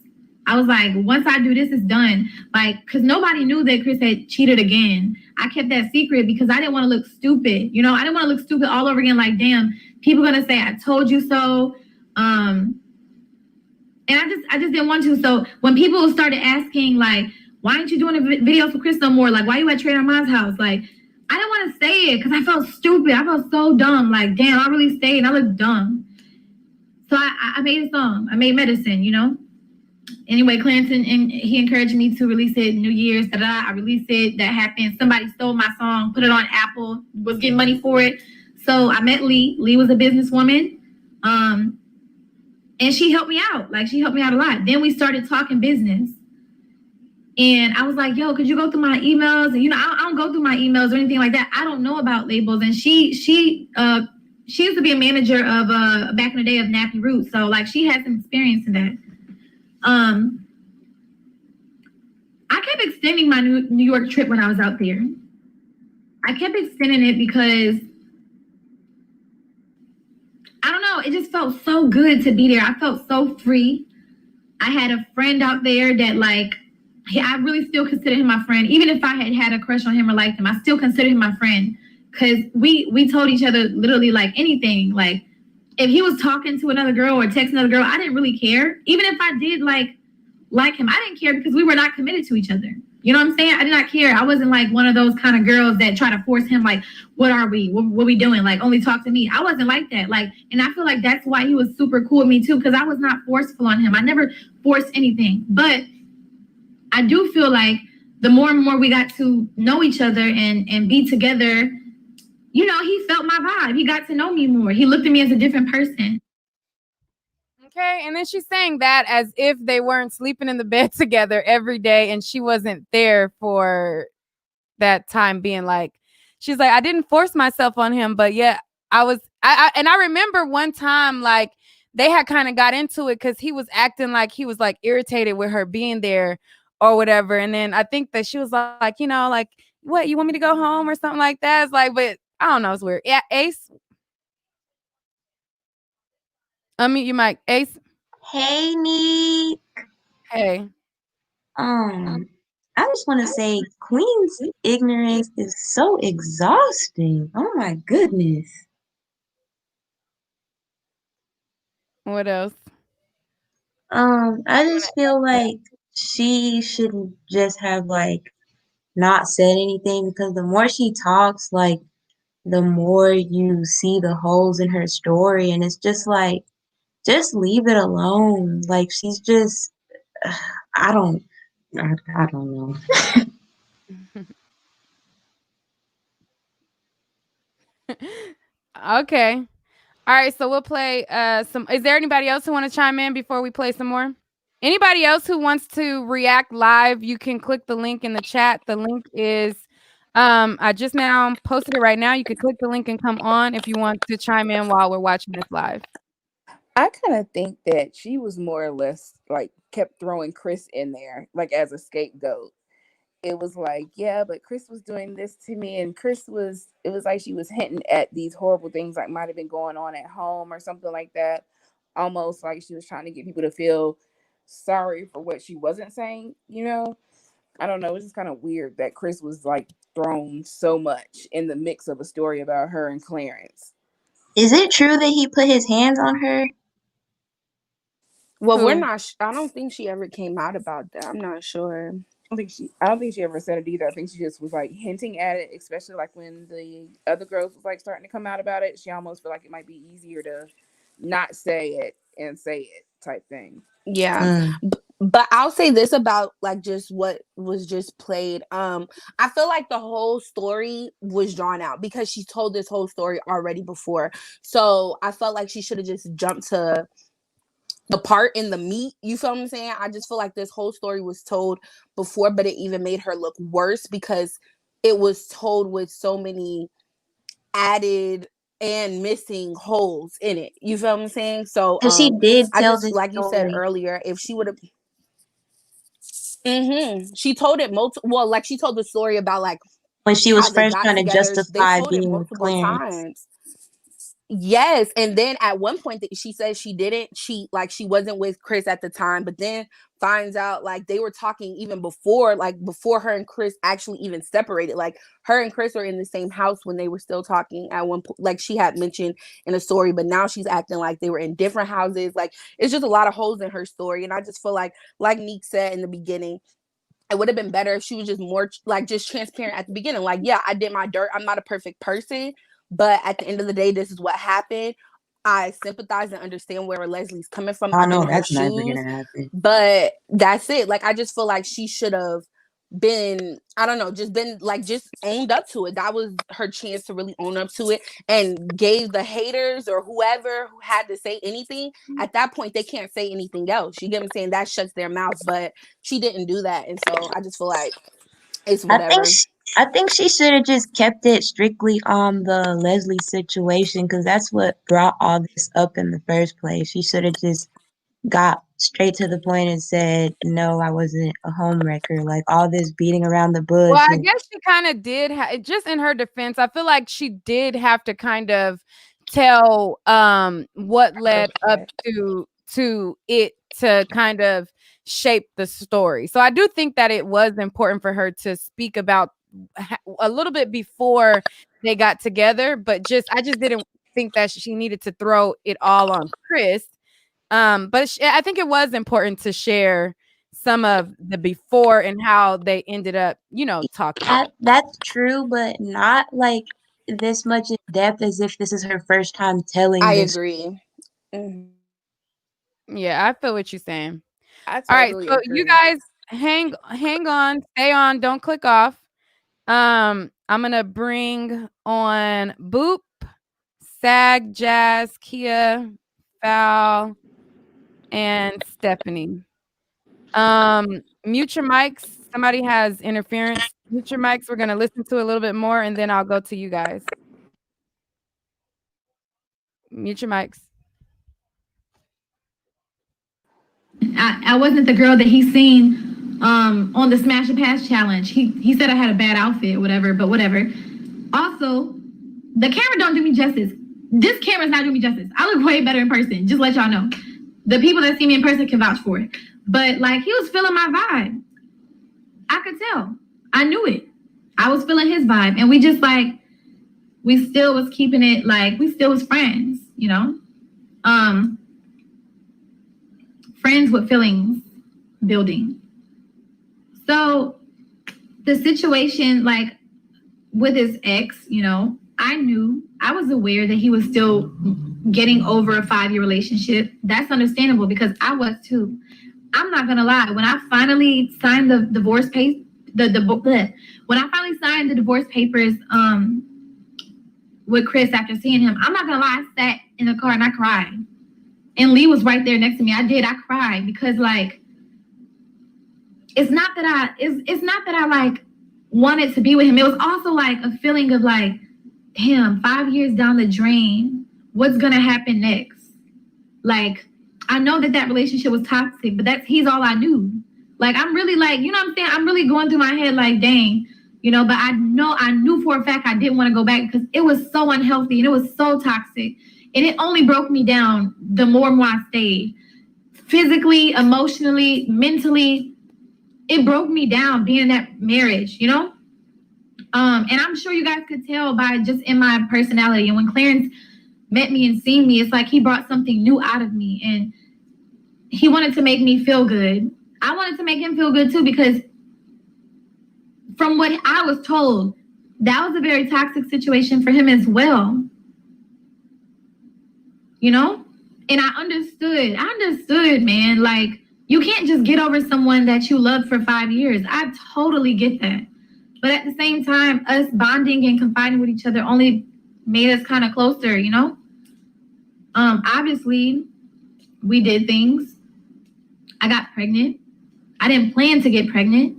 I was like, once I do this, it's done. Like, because nobody knew that Chris had cheated again. I kept that secret because I didn't want to look stupid. I didn't want to look stupid all over again. Like, damn, people going to say, I told you so. And I just didn't want to. So when people started asking, like, why aren't you doing a videos for Chris no more? Like, why you at Trey Armand's house? Like, I didn't want to say it because I felt stupid. I felt so dumb. Like, damn, I really stayed and I looked dumb. So I made a song. I made medicine, Anyway, Clarence, and he encouraged me to release it New Year's. I released it. That happened. Somebody stole my song, put it on Apple, was getting money for it. So I met Lee. Lee was a businesswoman. And she helped me out. Like, she helped me out a lot. Then we started talking business. And I was like, yo, could you go through my emails? And, I don't go through my emails or anything like that. I don't know about labels. And she used to be a manager of back in the day of Nappy Roots. So, like, she had some experience in that. I kept extending my New York trip when I was out there. I kept extending it because, I don't know, it just felt so good to be there. I felt so free. I had a friend out there that, like, I really still consider him my friend. Even if I had a crush on him or liked him, I still consider him my friend. Because we told each other literally, like, anything. Like, if he was talking to another girl or texting another girl, I didn't really care. Even if I did like him, I didn't care because we were not committed to each other. You know what I'm saying? I did not care. I wasn't like one of those kind of girls that try to force him, like, what are we? What we doing? Like, only talk to me. I wasn't like that. Like, and I feel like that's why he was super cool with me too, because I was not forceful on him. I never forced anything. But I do feel like the more and more we got to know each other and be together, you know, he felt my vibe. He got to know me more. He looked at me as a different person. Okay, and then she's saying that as if they weren't sleeping in the bed together every day and she wasn't there for that time being like, she's like, I didn't force myself on him, but yeah, I remember one time like they had kind of got into it because he was acting like he was like irritated with her being there or whatever. And then I think that she was like, you know, like, what, you want me to go home or something like that? It's like, but I don't know, it's weird. Yeah, Ace. Unmute your mic, Ace. Hey, Nick. Hey. I just want to say Queen's ignorance is so exhausting. Oh my goodness. What else? I just feel like she should just have like not said anything, because the more she talks, like the more you see the holes in her story, and it's just like, just leave it alone. Like, she's just I don't I don't know. Okay. All right, so we'll play some. Is there anybody else who want to chime in before we play some more? Anybody else who wants to react live, you can click the link in the chat. The link is I just now posted it right now. You can click the link and come on if you want to chime in while we're watching this live. I kind of think that she was more or less like kept throwing Chris in there, like as a scapegoat. It was like, yeah, but Chris was doing this to me, and it was like she was hinting at these horrible things like might have been going on at home or something like that. Almost like she was trying to get people to feel sorry for what she wasn't saying, you know? I don't know. It was just kind of weird that Chris was like thrown so much in the mix of a story about her and Clarence. Is it true that he put his hands on her? Well, we're Who? not. I don't think she ever came out about that. I'm not sure. I don't think she ever said it either. I think she just was like hinting at it, especially like when the other girls was like starting to come out about it. She almost felt like it might be easier to not say it and say it type thing. Yeah. But I'll say this about like just what was just played. I feel like the whole story was drawn out because she told this whole story already before. So I felt like she should have just jumped to the part in the meat. You feel what I'm saying? I just feel like this whole story was told before, but it even made her look worse because it was told with so many added and missing holes in it. You feel what I'm saying? So Because she did I tell just, this like you said story earlier, if she would have she told it multiple, well, like she told the story about like when she how was they first got trying to together. They justify told it being with multiple Clarence. times. Yes, and then at one point that she said she didn't, she wasn't with Chris at the time, but then finds out like they were talking even before, like before her and Chris actually even separated. Like her and Chris were in the same house when they were still talking at one point, like she had mentioned in a story, but now she's acting like they were in different houses. Like it's just a lot of holes in her story, and I just feel like Neek said in the beginning, it would have been better if she was just more like just transparent at the beginning. Like, yeah, I did my dirt. I'm not a perfect person, but at the end of the day, this is what happened. I sympathize and understand where Leslie's coming from. I I'm in know her that's never shoes, gonna happen. but that's it. Like, I just feel like she should have been, I don't know, just been like just owned up to it. That was her chance to really own up to it, and gave the haters or whoever who had to say anything at that point, they can't say anything else. You get what I'm saying? That shuts their mouth, but she didn't do that, and so I just feel like it's whatever. I think she should have just kept it strictly on the Leslie situation, because that's what brought all this up in the first place. She should have just got straight to the point and said, no, I wasn't a homewrecker. Like all this beating around the bush. Well, I guess she kind of did. Just in her defense, I feel like she did have to kind of tell what led up to it to kind of shape the story. So I do think that it was important for her to speak about a little bit before they got together, but I just didn't think that she needed to throw it all on Chris. But I think it was important to share some of the before and how they ended up, talking. That's true, but not like this much in depth as if this is her first time telling I this. agree. Mhm. Yeah, I feel what you're saying. I All right, totally so you agree. guys hang on, stay on, don't click off. I'm gonna bring on Boop, Sag, Jazz, Kia, Val, and Stephanie. Mute your mics. Somebody has interference. Mute your mics. We're gonna listen to a little bit more, and then I'll go to you guys. Mute your mics. I wasn't the girl that he's seen on the Smash and Pass challenge. He said I had a bad outfit, whatever, but whatever. Also, the camera don't do me justice. This camera's not doing me justice. I look way better in person, just let y'all know. The people that see me in person can vouch for it. But like, he was feeling my vibe. I could tell. I knew it. I was feeling his vibe. And we just like, we still was keeping it like, we still was friends, friends with feelings building. So the situation, like with his ex, I was aware that he was still getting over a 5-year relationship. That's understandable because I was too. I'm not gonna lie. When I finally signed the divorce when I finally signed the divorce papers with Chris after seeing him, I'm not gonna lie. I sat in the car and I cried. And Lee was right there next to me. I cried because like, it's not that I like wanted to be with him. It was also like a feeling of like, damn, 5 years down the drain, what's gonna happen next? Like, I know that relationship was toxic, but he's all I knew. Like, I'm really like, you know what I'm saying? I'm really going through my head like, dang, but I knew for a fact I didn't want to go back because it was so unhealthy and it was so toxic. And it only broke me down the more and more I stayed. Physically, emotionally, mentally, it broke me down being in that marriage, And I'm sure you guys could tell by just in my personality. And when Clarence met me and seen me, it's like he brought something new out of me. And he wanted to make me feel good. I wanted to make him feel good too, because from what I was told, that was a very toxic situation for him as well. And I understood, man. Like, you can't just get over someone that you loved for 5 years. I totally get that. But at the same time, us bonding and confiding with each other only made us kind of closer, Obviously, we did things. I got pregnant. I didn't plan to get pregnant.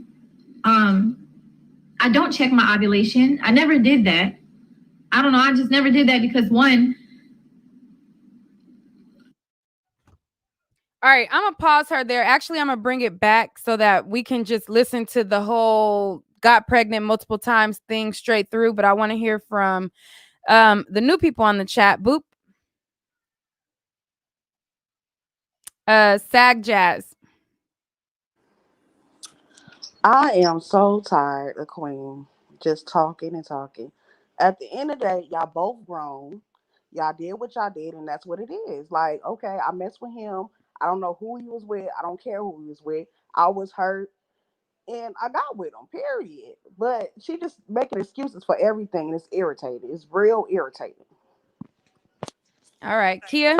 I don't check my ovulation. I never did that. I don't know. I just never did that because one, All right, I'm gonna pause her there. Actually, I'm gonna bring it back so that we can just listen to the whole got pregnant multiple times thing straight through. But I want to hear from the new people on the chat. Boop, Sag, Jazz. I am so tired of Queen just talking and talking. At the end of the day, y'all both grown. Y'all did what y'all did, and that's what it is. Like, okay, I messed with him. I don't know who he was with. I don't care who he was with. I was hurt, and I got with him, period. But she just making excuses for everything, and it's irritating. It's real irritating. All right, Kia.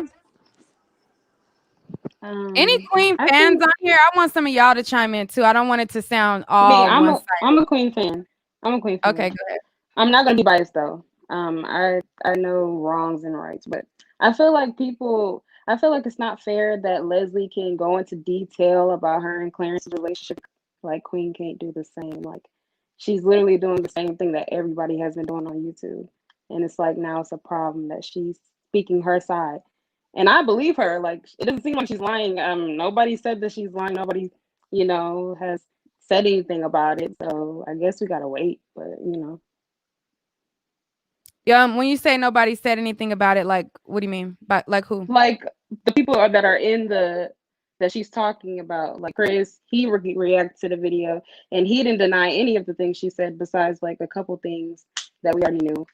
Any Um, Queen I fans think on here? I want some of y'all to chime in too. I don't want it to sound me, all I'm one a sided. I'm a Queen fan. I'm a Queen Okay, fan. go ahead. I'm not gonna be biased though. I know wrongs and rights, but I feel like I feel like it's not fair that Leslie can go into detail about her and Clarence's relationship, like Queen can't do the same. Like, she's literally doing the same thing that everybody has been doing on YouTube, and it's like now it's a problem that she's speaking her side, and I believe her. Like, it doesn't seem like she's lying. Nobody said that she's lying. Nobody, has said anything about it. So I guess we gotta wait, but. Yeah, when you say nobody said anything about it, like, what do you mean? But like who? Like the people that are in that she's talking about, like Chris, he reacted to the video and he didn't deny any of the things she said besides like a couple things that we already knew.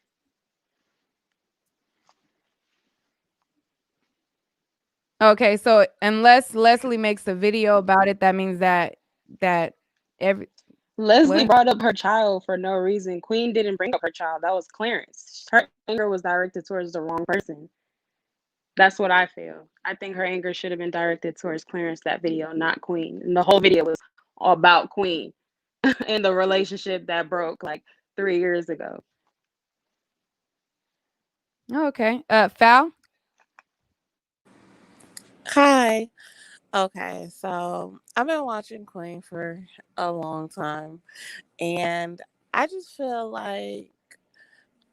Okay, so unless Leslie makes a video about it, that means that that every Leslie what? brought up her child for no reason. Queen didn't bring up her child. That was Clarence. Her anger was directed towards the wrong person. That's what I feel. I think her anger should have been directed towards Clarence that video, not Queen. And the whole video was all about Queen and the relationship that broke like 3 years ago. Oh, okay. Foul. Hi. Okay, so I've been watching Queen for a long time, and I just feel like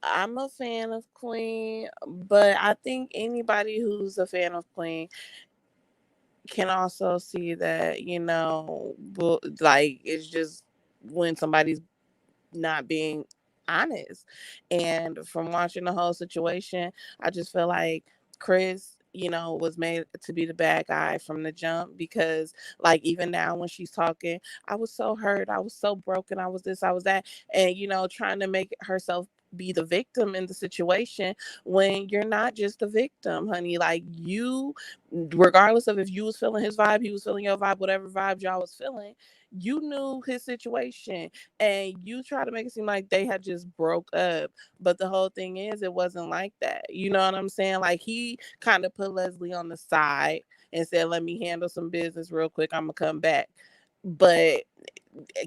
I'm a fan of Queen, but I think anybody who's a fan of Queen can also see that, like it's just when somebody's not being honest. And from watching the whole situation, I just feel like Chris, was made to be the bad guy from the jump because, like, even now when she's talking, I was so hurt, I was so broken, I was this, I was that, and, trying to make herself be the victim in the situation when you're not just the victim, honey. Like, you, regardless of if you was feeling his vibe, he was feeling your vibe, whatever vibe y'all was feeling, you knew his situation, and you try to make it seem like they had just broke up, but the whole thing is it wasn't like that. You know what I'm saying? Like, he kind of put Leslie on the side and said, let me handle some business real quick, I'm gonna come back. But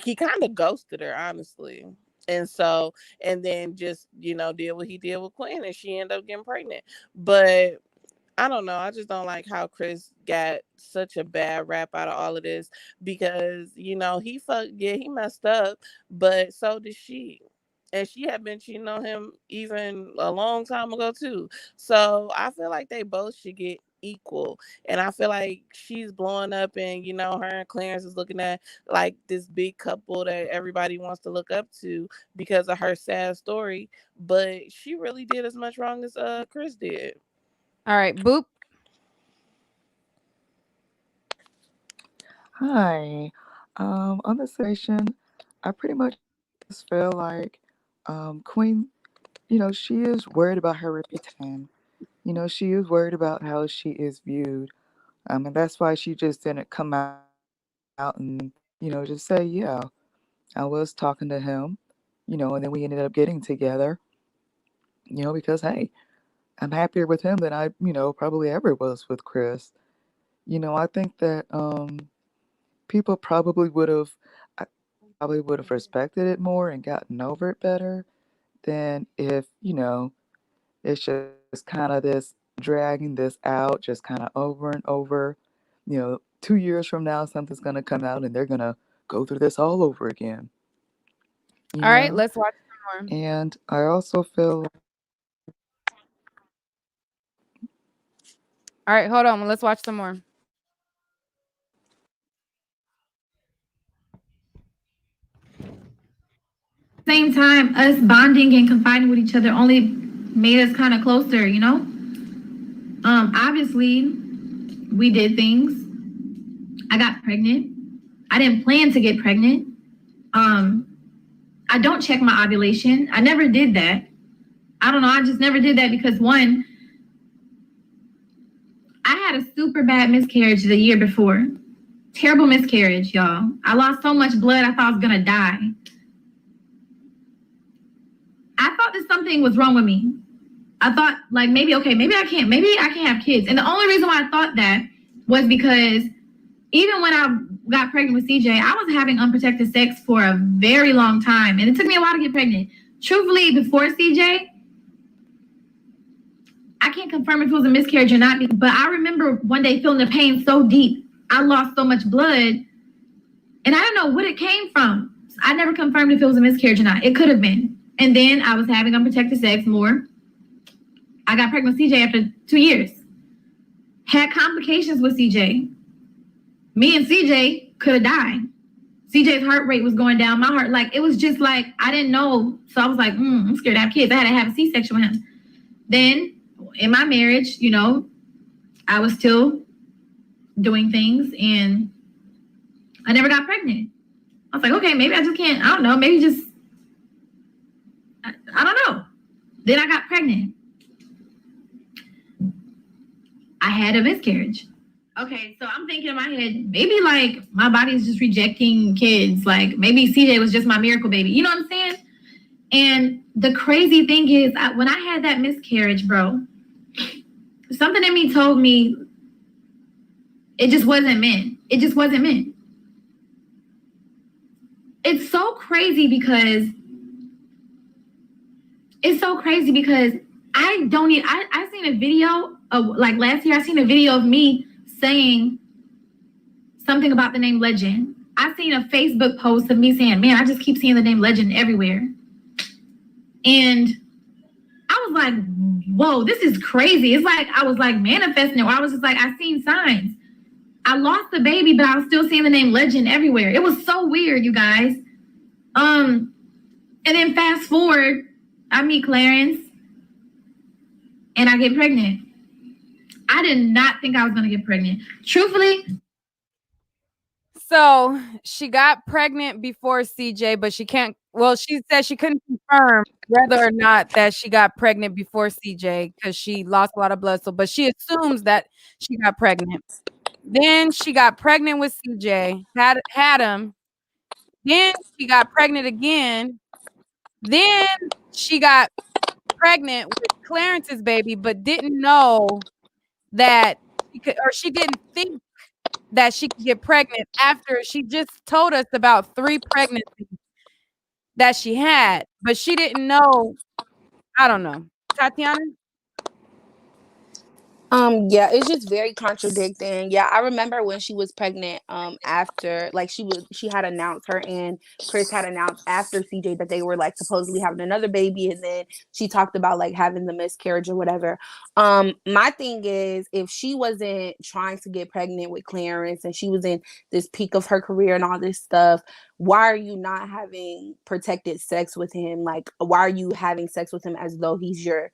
he kind of ghosted her, honestly. And so, and then just, did what he did with Quinn, and she ended up getting pregnant. But I don't know. I just don't like how Chris got such a bad rap out of all of this because, he messed up, but so did she. And she had been cheating on him even a long time ago too. So I feel like they both should get equal. And I feel like she's blowing up, and her and Clarence is looking at like this big couple that everybody wants to look up to because of her sad story. But she really did as much wrong as Chris did. All right, Boop. Hi. On this situation, I pretty much just feel like Queen, she is worried about her reputation. She is worried about how she is viewed. And that's why she just didn't come out and, just say, yeah, I was talking to him, and then we ended up getting together, because hey, I'm happier with him than I, probably ever was with Chris. I think that people probably would have probably would have respected it more and gotten over it better than if, it's just kind of this dragging this out, just kind of over and over. 2 years from now, something's going to come out and they're going to go through this all over again, you All right, know? let's watch some more. And I also feel, All right, hold on. Let's watch some more. Same time, us bonding and confiding with each other only made us kind of closer, Obviously, we did things. I got pregnant. I didn't plan to get pregnant. I don't check my ovulation. I never did that. I don't know. I just never did that because one, I had a super bad miscarriage the year before. Terrible miscarriage, y'all. I lost so much blood, I thought I was gonna die. I thought that something was wrong with me. I thought like maybe I can't have kids. And the only reason why I thought that was because even when I got pregnant with CJ, I was having unprotected sex for a very long time. And it took me a while to get pregnant. Truthfully, before CJ, I can't confirm if it was a miscarriage or not, but I remember one day feeling the pain so deep. I lost so much blood and I didn't know what it came from. I never confirmed if it was a miscarriage or not. It could have been. And then I was having unprotected sex more. I got pregnant with CJ after 2 years. Had complications with CJ. Me and CJ could have died. CJ's heart rate was going down. My heart, like, it was just like, I didn't know. So I was like, I'm scared to have kids. I had to have a C-section with him. Then in my marriage, I was still doing things and I never got pregnant. I was like, okay, maybe I just can't, I don't know, maybe just, I don't know. Then I got pregnant. I had a miscarriage. Okay, so I'm thinking in my head, maybe like my body is just rejecting kids. Like maybe CJ was just my miracle baby. You know what I'm saying? And the crazy thing is, when I had that miscarriage, bro, something in me told me it just wasn't meant. It just wasn't meant. It's so crazy because I don't need. I seen a video of like last year. I seen a video of me saying something about the name Legend. I seen a Facebook post of me saying, "Man, I just keep seeing the name Legend everywhere," and I was like, "Whoa, this is crazy." It's like I was like manifesting it. Or I was just like, I seen signs. I lost the baby, but I was still seeing the name Legend everywhere. It was so weird, you guys. And then fast forward, I meet Clarence, and I get pregnant. I did not think I was gonna get pregnant. Truthfully. So she got pregnant before CJ, but she can't. Well, she said she couldn't confirm whether or not that she got pregnant before CJ because she lost a lot of blood. So, but she assumes that she got pregnant. Then she got pregnant with CJ, had him. Then she got pregnant again. Then she got pregnant with Clarence's baby, but didn't know that she could, or she didn't think that she could get pregnant after she just told us about 3 pregnancies that she had, but she didn't know. I don't know. Tatiana? Yeah, it's just very contradicting. Yeah, I remember when she was pregnant, after like she had announced, her and Chris had announced after CJ that they were like supposedly having another baby, and then she talked about like having the miscarriage or whatever. My thing is, if she wasn't trying to get pregnant with Clarence and she was in this peak of her career and all this stuff, why are you not having protected sex with him? Like, why are you having sex with him as though he's your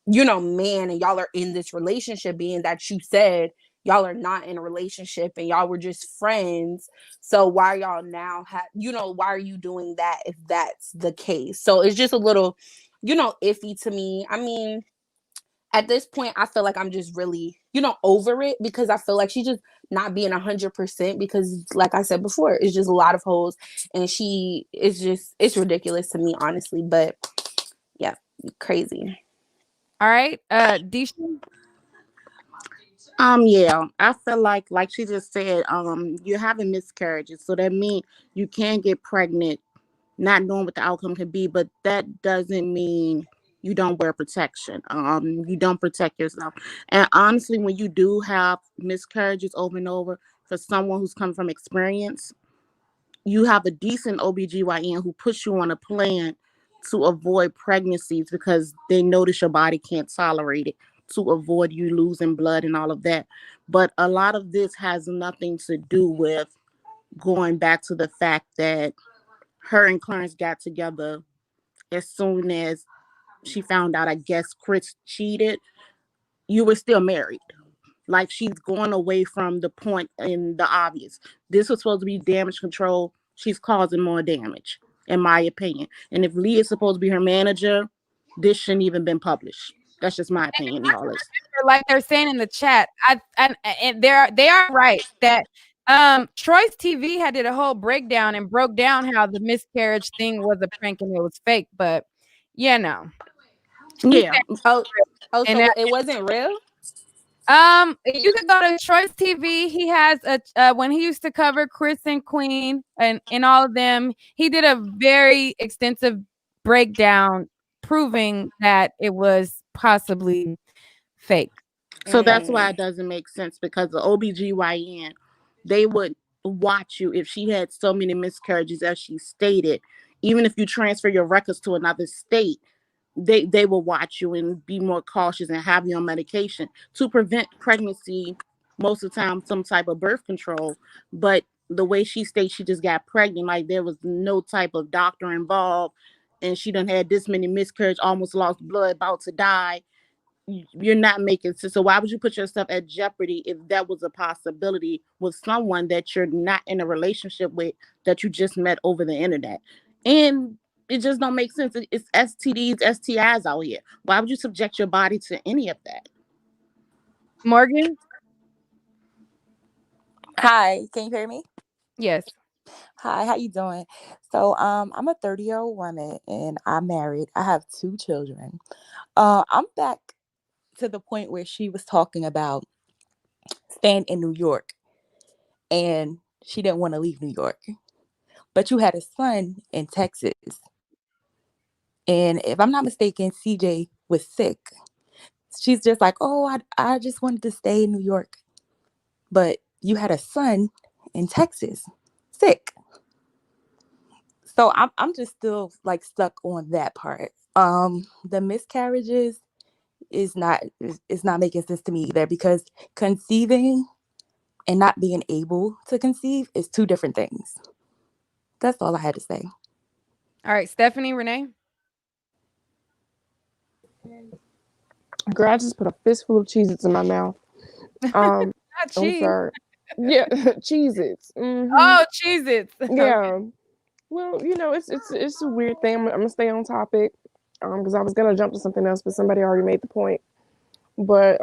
man, and y'all are in this relationship, being that you said y'all are not in a relationship and y'all were just friends? So why are y'all now why are you doing that if that's the case? So it's just a little iffy to me. I mean, at this point I feel like I'm just really over it, because I feel like she's just not being 100%, because like I said before, it's just a lot of holes, and it's ridiculous to me, honestly. But yeah, crazy. All right. Disha? Yeah, I feel like she just said, you're having miscarriages, so that means you can get pregnant, not knowing what the outcome could be, but that doesn't mean you don't wear protection. You don't protect yourself. And honestly, when you do have miscarriages over and over, for someone who's come from experience, you have a decent OBGYN who puts you on a plan to avoid pregnancies because they notice your body can't tolerate it, to avoid you losing blood and all of that. But a lot of this has nothing to do with going back to the fact that her and Clarence got together as soon as she found out, I guess, Chris cheated. You were still married. Like, she's going away from the point in the obvious. This was supposed to be damage control. She's causing more damage, in my opinion. And if Lee is supposed to be her manager, this shouldn't even been published. That's just my opinion, y'all. Like they're saying in the chat, and they are right that Troy's TV had did a whole breakdown and broke down how the miscarriage thing was a prank and it was fake, but no. Yeah. So And it wasn't real? you can go to Troy's TV. He has when he used to cover Chris and Queen and all of them, he did a very extensive breakdown proving that it was possibly fake. So that's why it doesn't make sense, because the OBGYN, they would watch you if she had so many miscarriages as she stated. Even if you transfer your records to another state, they will watch you and be more cautious and have you on medication to prevent pregnancy, most of the time some type of birth control. But the way she states she just got pregnant, like there was no type of doctor involved, and she done had this many miscarriages, almost lost blood, about to die. You're not making sense. So why would you put yourself at jeopardy if that was a possibility with someone that you're not in a relationship with, that you just met over the internet? And it just don't make sense. It's STDs, STIs out here. Why would you subject your body to any of that? Morgan? Hi, can you hear me? Yes. Hi, how you doing? So, I'm a 30-year-old woman and I'm married. I have two children. I'm back to the point where she was talking about staying in New York and she didn't want to leave New York. But you had a son in Texas. And if I'm not mistaken, CJ was sick. She's just like, oh, I just wanted to stay in New York. But you had a son in Texas sick. So I'm just still like stuck on that part. The miscarriages is not making sense to me either because conceiving and not being able to conceive is two different things. That's all I had to say. All right, Stephanie, Renee. Girl, I just put a fistful of Cheez-Its in my mouth. Not I'm cheese. sorry. Yeah, Cheez-Its. Oh, Cheez-Its. Yeah. Well, it's a weird thing. I'm gonna stay on topic, because I was gonna jump to something else, but somebody already made the point. But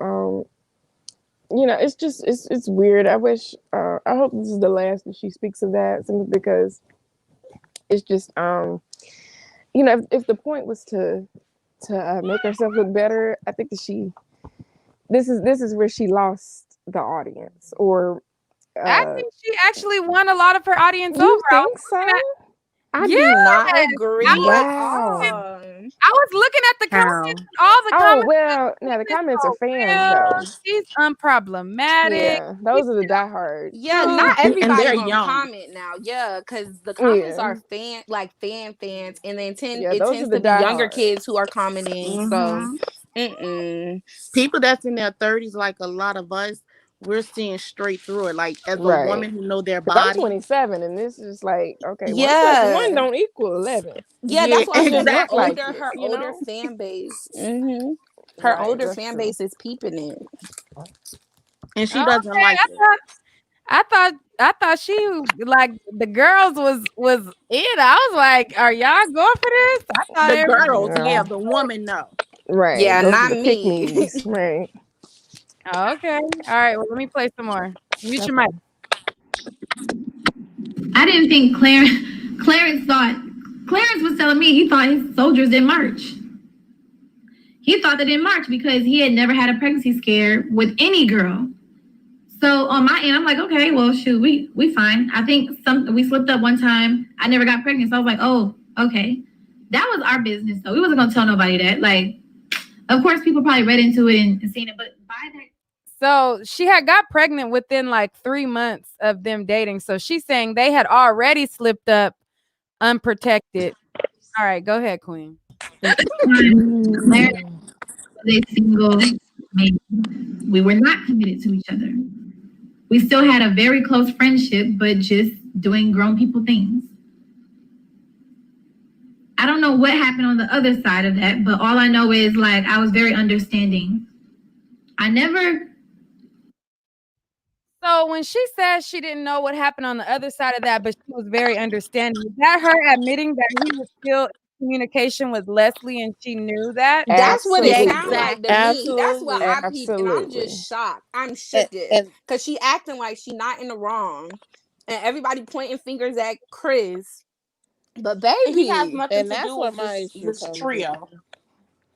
it's just it's weird. I wish I hope this is the last that she speaks of that, simply because it's just if the point was to make herself look better, I think that this is where she lost the audience. Or I think she actually won a lot of her audience over. you think so? I Yes, do not I agree was at Wow. all. I was looking at the comments, How? and all the Oh comments well, now the keep it comments are so fans though. real. She's unproblematic. Yeah, those are the diehards. Yeah, not And everybody they're gonna young. comment now. Yeah, because the comments Yeah, are fans, and then yeah, it those are tends the to be younger diehards. kids who are commenting. So, Hmm mm-mm. People that's in their 30s, like a lot of us, we're seeing straight through it. Like as a Right. woman who know their Because I'm body. 27, and this is like, okay, 1 + 1 Yeah, don't equal 11. yeah. Yeah, That's why I It said just look like it, her you older know? fan base. Her Right, older that's fan true. base is peeping it. and she Oh, doesn't okay, like it. I thought she like the girls was it. I was like, are y'all going for this? I thought The everybody. girls, Yeah, yeah, the woman, no. right. Yeah, Those are not the me. pick-me's, right? Oh, okay, all right. Well, let me play some more. Mute your Okay. mic. I didn't think Clarence was telling me he thought his soldiers didn't march. He thought they didn't march because he had never had a pregnancy scare with any girl. So on my end, I'm like, okay, well, shoot, we fine. I think we slipped up one time. I never got pregnant, so I was like, oh, okay. That was our business, though. We wasn't gonna tell nobody that. Like, of course, people probably read into it and seen it, but by that. So she had got pregnant within like 3 months of them dating. So she's saying they had already slipped up unprotected. All right, go ahead, Queen. Clarence was a single man. We were not committed to each other. We still had a very close friendship, but just doing grown people things. I don't know what happened on the other side of that, but all I know is like I was very understanding. I never. So when she says she didn't know what happened on the other side of that, but she was very understanding, is that her admitting that he was still in communication with Leslie and she knew that? That's what it Yeah, sounded Absolutely. like to exactly. me. That's what Absolutely. I peeped, and I'm Absolutely. just shocked. I'm And, shooketh and because she acting like she not in the wrong, and everybody pointing fingers at Chris. But he has baby, nothing And to that's do where with my issue this comes in. trio.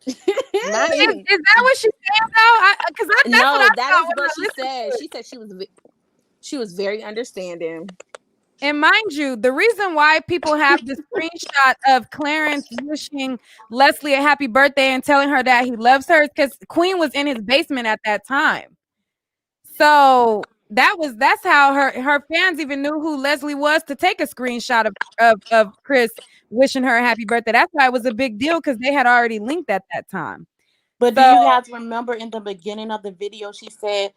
Not Is even. that what she's saying though? Because that's what no, I that thought is when what I she listened said. to it. She said she was very understanding. And mind you, the reason why people have the screenshot of Clarence wishing Leslie a happy birthday and telling her that he loves her is because Queen was in his basement at that time. So that's how her fans even knew who Leslie was to take a screenshot of Chris wishing her a happy birthday. That's why it was a big deal because they had already linked at that time. But do So you guys remember in the beginning of the video, she said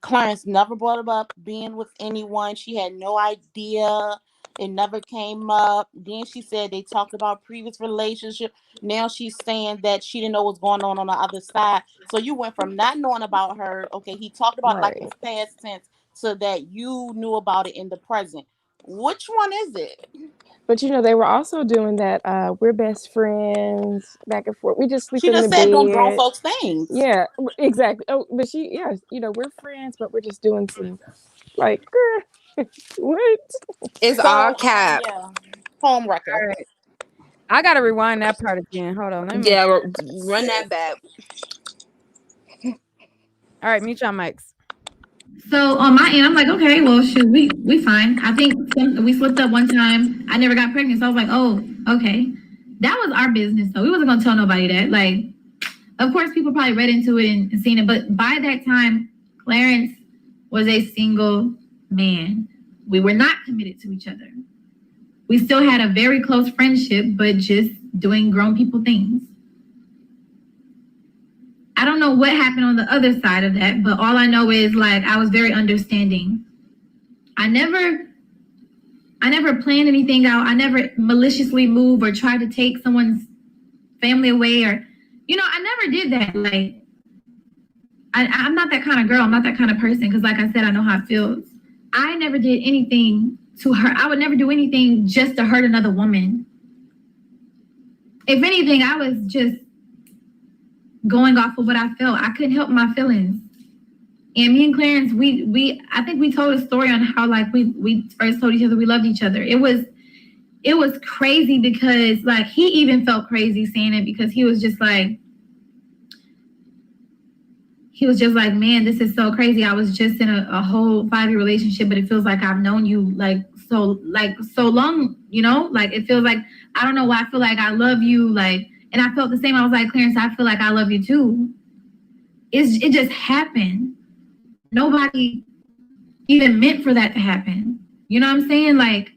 Clarence never brought up being with anyone. She had no idea. It never came up. Then she said they talked about previous relationship. Now she's saying that she didn't know what's going on the other side. So you went from not knowing about her, okay, he talked about it like Right. it's past tense, so that you knew about it in the present. Which one is it? But they were also doing that. We're best friends, back and forth. We just sleep She in the just said doing grown bed. folks things. Yeah, exactly. Oh, but we're friends, but we're just doing some Like, what? It's So, all cap. yeah. Home wrecker. All right. I gotta rewind that part again. Hold on. Let me make Yeah, sure. run that back. All right, mute your mics. So on my end, I'm like, okay, well, shoot, we fine. I think we slipped up one time. I never got pregnant, so I was like, oh, okay. That was our business, though. We wasn't gonna tell nobody that. Like, of course, people probably read into it and seen it, but by that time, Clarence was a single man. We were not committed to each other. We still had a very close friendship, but just doing grown people things. I don't know what happened on the other side of that, but all I know is like I was very understanding. I never planned anything out. I never maliciously moved or tried to take someone's family away or, I never did that. Like, I'm not that kind of girl. I'm not that kind of person. Because like I said, I know how it feels. I never did anything to her. I would never do anything just to hurt another woman. If anything, I was just going off of what I felt. I couldn't help my feelings. And me and Clarence, I think we told a story on how like we first told each other we loved each other. It was crazy because like he even felt crazy saying it because he was just like, man, this is so crazy. I was just in a whole 5-year relationship, but it feels like I've known you so long, like it feels like, I don't know why I feel like I love you. Like, and I felt the same. I was like, Clarence, I feel like I love you too. It just happened. Nobody even meant for that to happen. You know what I'm saying? Like,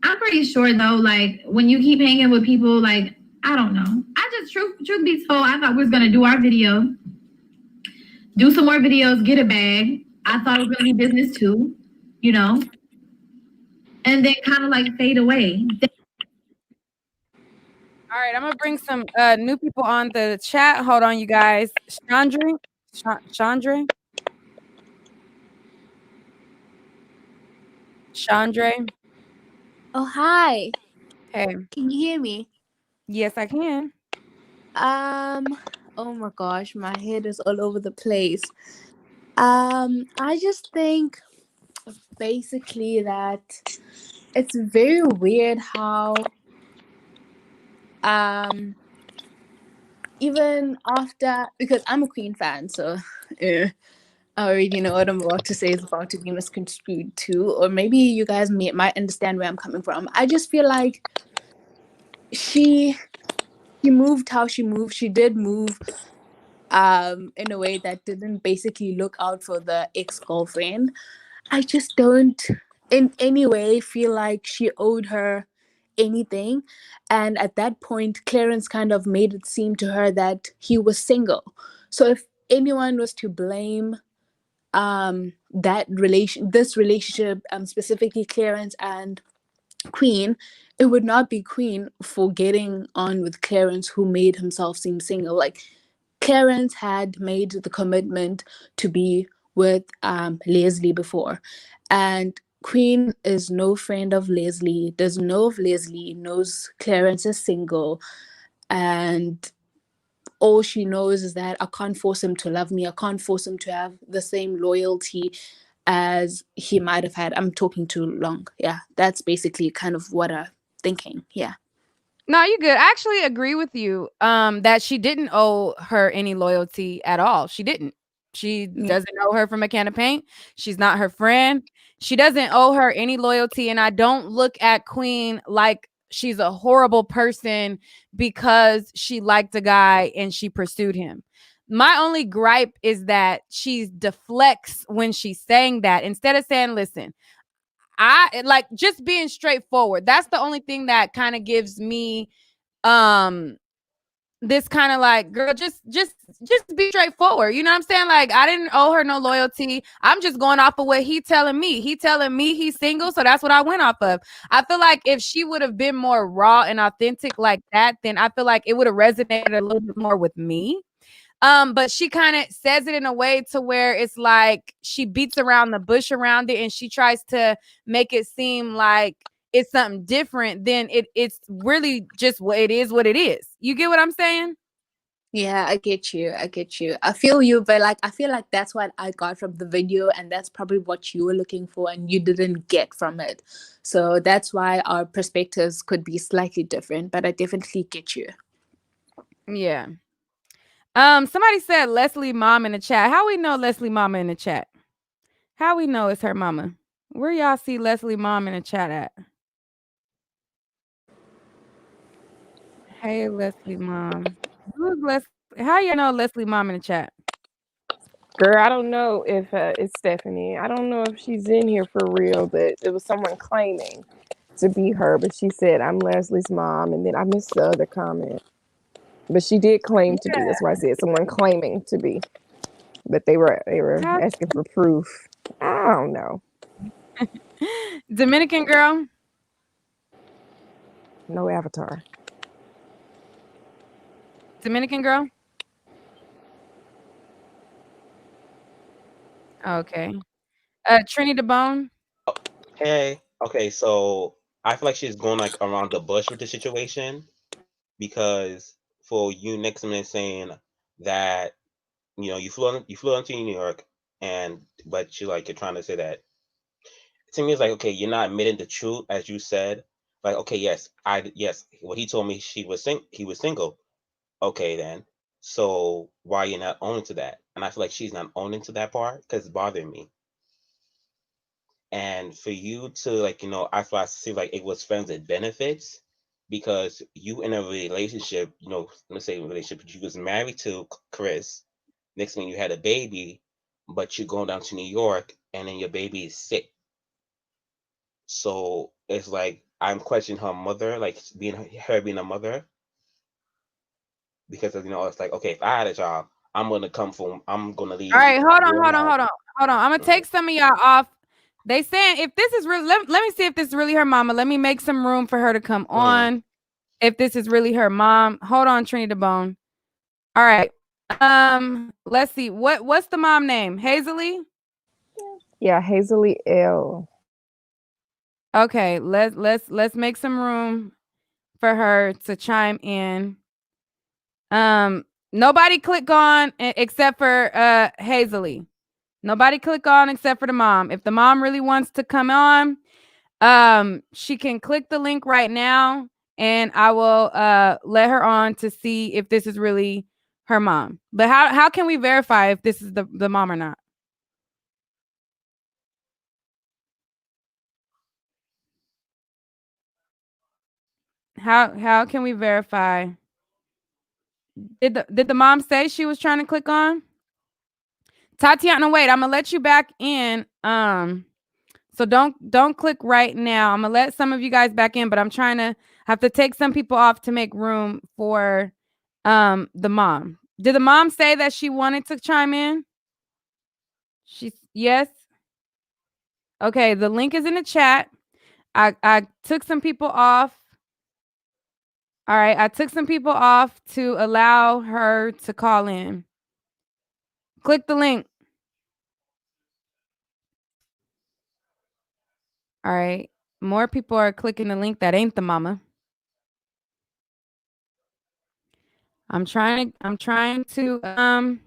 I'm pretty sure though, like when you keep hanging with people, like, I don't know. I just, truth be told, I thought we was gonna do our video, do some more videos, get a bag. I thought it was gonna be business too, and then kind of like fade away. All right, I'm gonna bring some new people on the chat. Hold on, you guys. Chandra. Oh, hi. Hey. Can you hear me? Yes, I can. Oh my gosh, my head is all over the place. I just think basically that it's very weird how even after, because I'm a Queen fan, so I already know what I'm about to say is about to be misconstrued too, or maybe you guys might understand where I'm coming from. I just feel like she moved how she moved. She did move in a way that didn't basically look out for the ex-girlfriend. I just don't in any way feel like she owed her anything. And at that point, Clarence kind of made it seem to her that he was single. So if anyone was to blame this relationship, specifically Clarence and Queen, it would not be Queen for getting on with Clarence, who made himself seem single. Like, Clarence had made the commitment to be with Leslie before, and Queen is no friend of Leslie, doesn't know of Leslie, knows Clarence is single, and all she knows is that I can't force him to love me. I can't force him to have the same loyalty as he might have had. I'm talking too long. Yeah, that's basically kind of what I'm thinking. Yeah. No, you good. I actually agree with you that she didn't owe her any loyalty at all. She didn't. She doesn't owe her from a can of paint. She's not her friend. She doesn't owe her any loyalty. And I don't look at Queen like she's a horrible person because she liked a guy and she pursued him. My only gripe is that she deflects when she's saying that instead of saying, listen, I like just being straightforward. That's the only thing that kind of gives me this kind of like, girl, just be straightforward. You know what I'm saying? Like, I didn't owe her no loyalty. I'm just going off of what he telling me. He telling me he's single, so that's what I went off of. I feel like if she would have been more raw and authentic like that, then I feel like it would have resonated a little bit more with me. But she kind of says it in a way to where it's like she beats around the bush around it and she tries to make it seem like it's something different than it's really just what it is. You get what I'm saying? Yeah, I get you. I get you. I feel you, but like I feel like that's what I got from the video, and that's probably what you were looking for and you didn't get from it. So that's why our perspectives could be slightly different, but I definitely get you. Yeah. Somebody said Leslie mom in the chat. How we know Leslie mama in the chat? How we know it's her mama? Where y'all see Leslie mom in the chat at? Hey Leslie mom. Who's how y'all know Leslie mom in the chat? Girl, I don't know if it's Stephanie. I don't know if she's in here for real, but it was someone claiming to be her, but she said, I'm Leslie's mom, and then I missed the other comment. But she did claim to be. That's why I said someone claiming to be. But they were asking for proof. I don't know. Dominican girl? No avatar. Dominican girl? Okay. Trini the Bone? Hey, okay, so I feel like she's going like around the bush with the situation because for you next minute saying that you flew into New York but you're trying to say that to me it's like okay you're not admitting the truth as you said like okay yes what he told me he was single okay then so why you're not owning to that and I feel like she's not owning to that part because it's bothering me. And for you to I feel I see like it was friends with benefits because you in a relationship, let's say a relationship, you was married to Chris. Next thing you had a baby, but you're going down to New York and then your baby is sick. So it's like I'm questioning her mother, like being a mother, because it's like okay, if I had a job, I'm gonna leave. All right, hold where I'm at. on. I'm gonna take some of y'all off. They saying if this is real, let me see if this is really her mama. Let me make some room for her to come on. If this is really her mom, hold on, Trini the Bone. All right. Let's see. What's the mom name? Hazley? Yeah, Hazley L. Okay, let's make some room for her to chime in. Nobody click on except for Hazley. Nobody click on except for the mom. If the mom really wants to come on, she can click the link right now and I will let her on to see if this is really her mom. But how can we verify if this is the mom or not? How can we verify? Did the mom say she was trying to click on? Tatiana, wait, I'm gonna let you back in. So don't click right now. I'm gonna let some of you guys back in, but I'm trying to have to take some people off to make room for the mom. Did the mom say that she wanted to chime in? Yes. Okay, the link is in the chat. I took some people off. All right, I took some people off to allow her to call in. Click the link. All right. More people are clicking the link that ain't the mama. I'm trying to I'm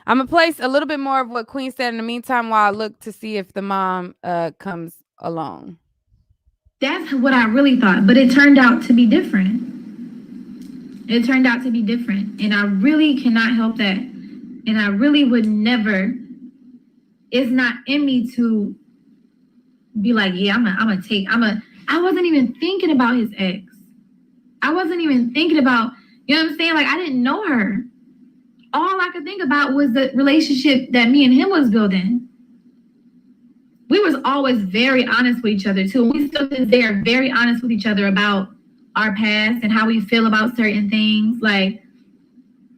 gonna place a little bit more of what Queen said in the meantime while I look to see if the mom comes along. That's what I really thought, but it turned out to be different. It turned out to be different, and I really cannot help that. And I really would never. It's not in me to be like, yeah, I wasn't even thinking about his ex. I wasn't even thinking about, you know what I'm saying? Like, I didn't know her. All I could think about was the relationship that me and him was building. We was always very honest with each other too. We still to this day are very honest with each other about our past and how we feel about certain things. Like,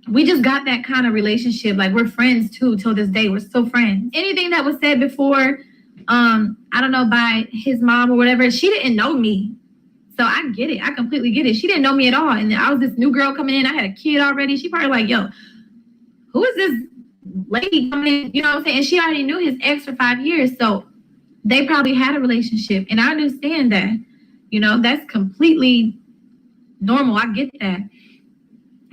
we just got that kind of relationship. Like, we're friends too till this day. We're still friends. Anything that was said before, I don't know, by his mom or whatever, she didn't know me. So I get it. I completely get it. She didn't know me at all. And I was this new girl coming in. I had a kid already. She probably like, yo, who is this lady coming in? You know what I'm saying? And she already knew his ex for 5 years. So they probably had a relationship. And I understand that. You know, that's completely normal. I get that.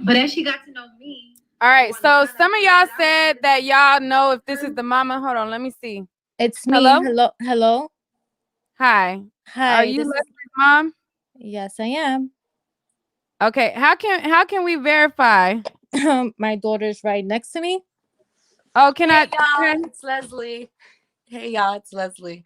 But as she got to know me, All right. So some of y'all said that y'all know if this is the mama. Hold on. Let me see. It's me. Hello. Hello. Hello. Hi. Are Hi. you This is Leslie's mom? yes, I am. Okay. How can we verify? My daughter's right next to me. Oh, can Hey I? y'all, Okay. it's Leslie. Hey y'all, it's Leslie.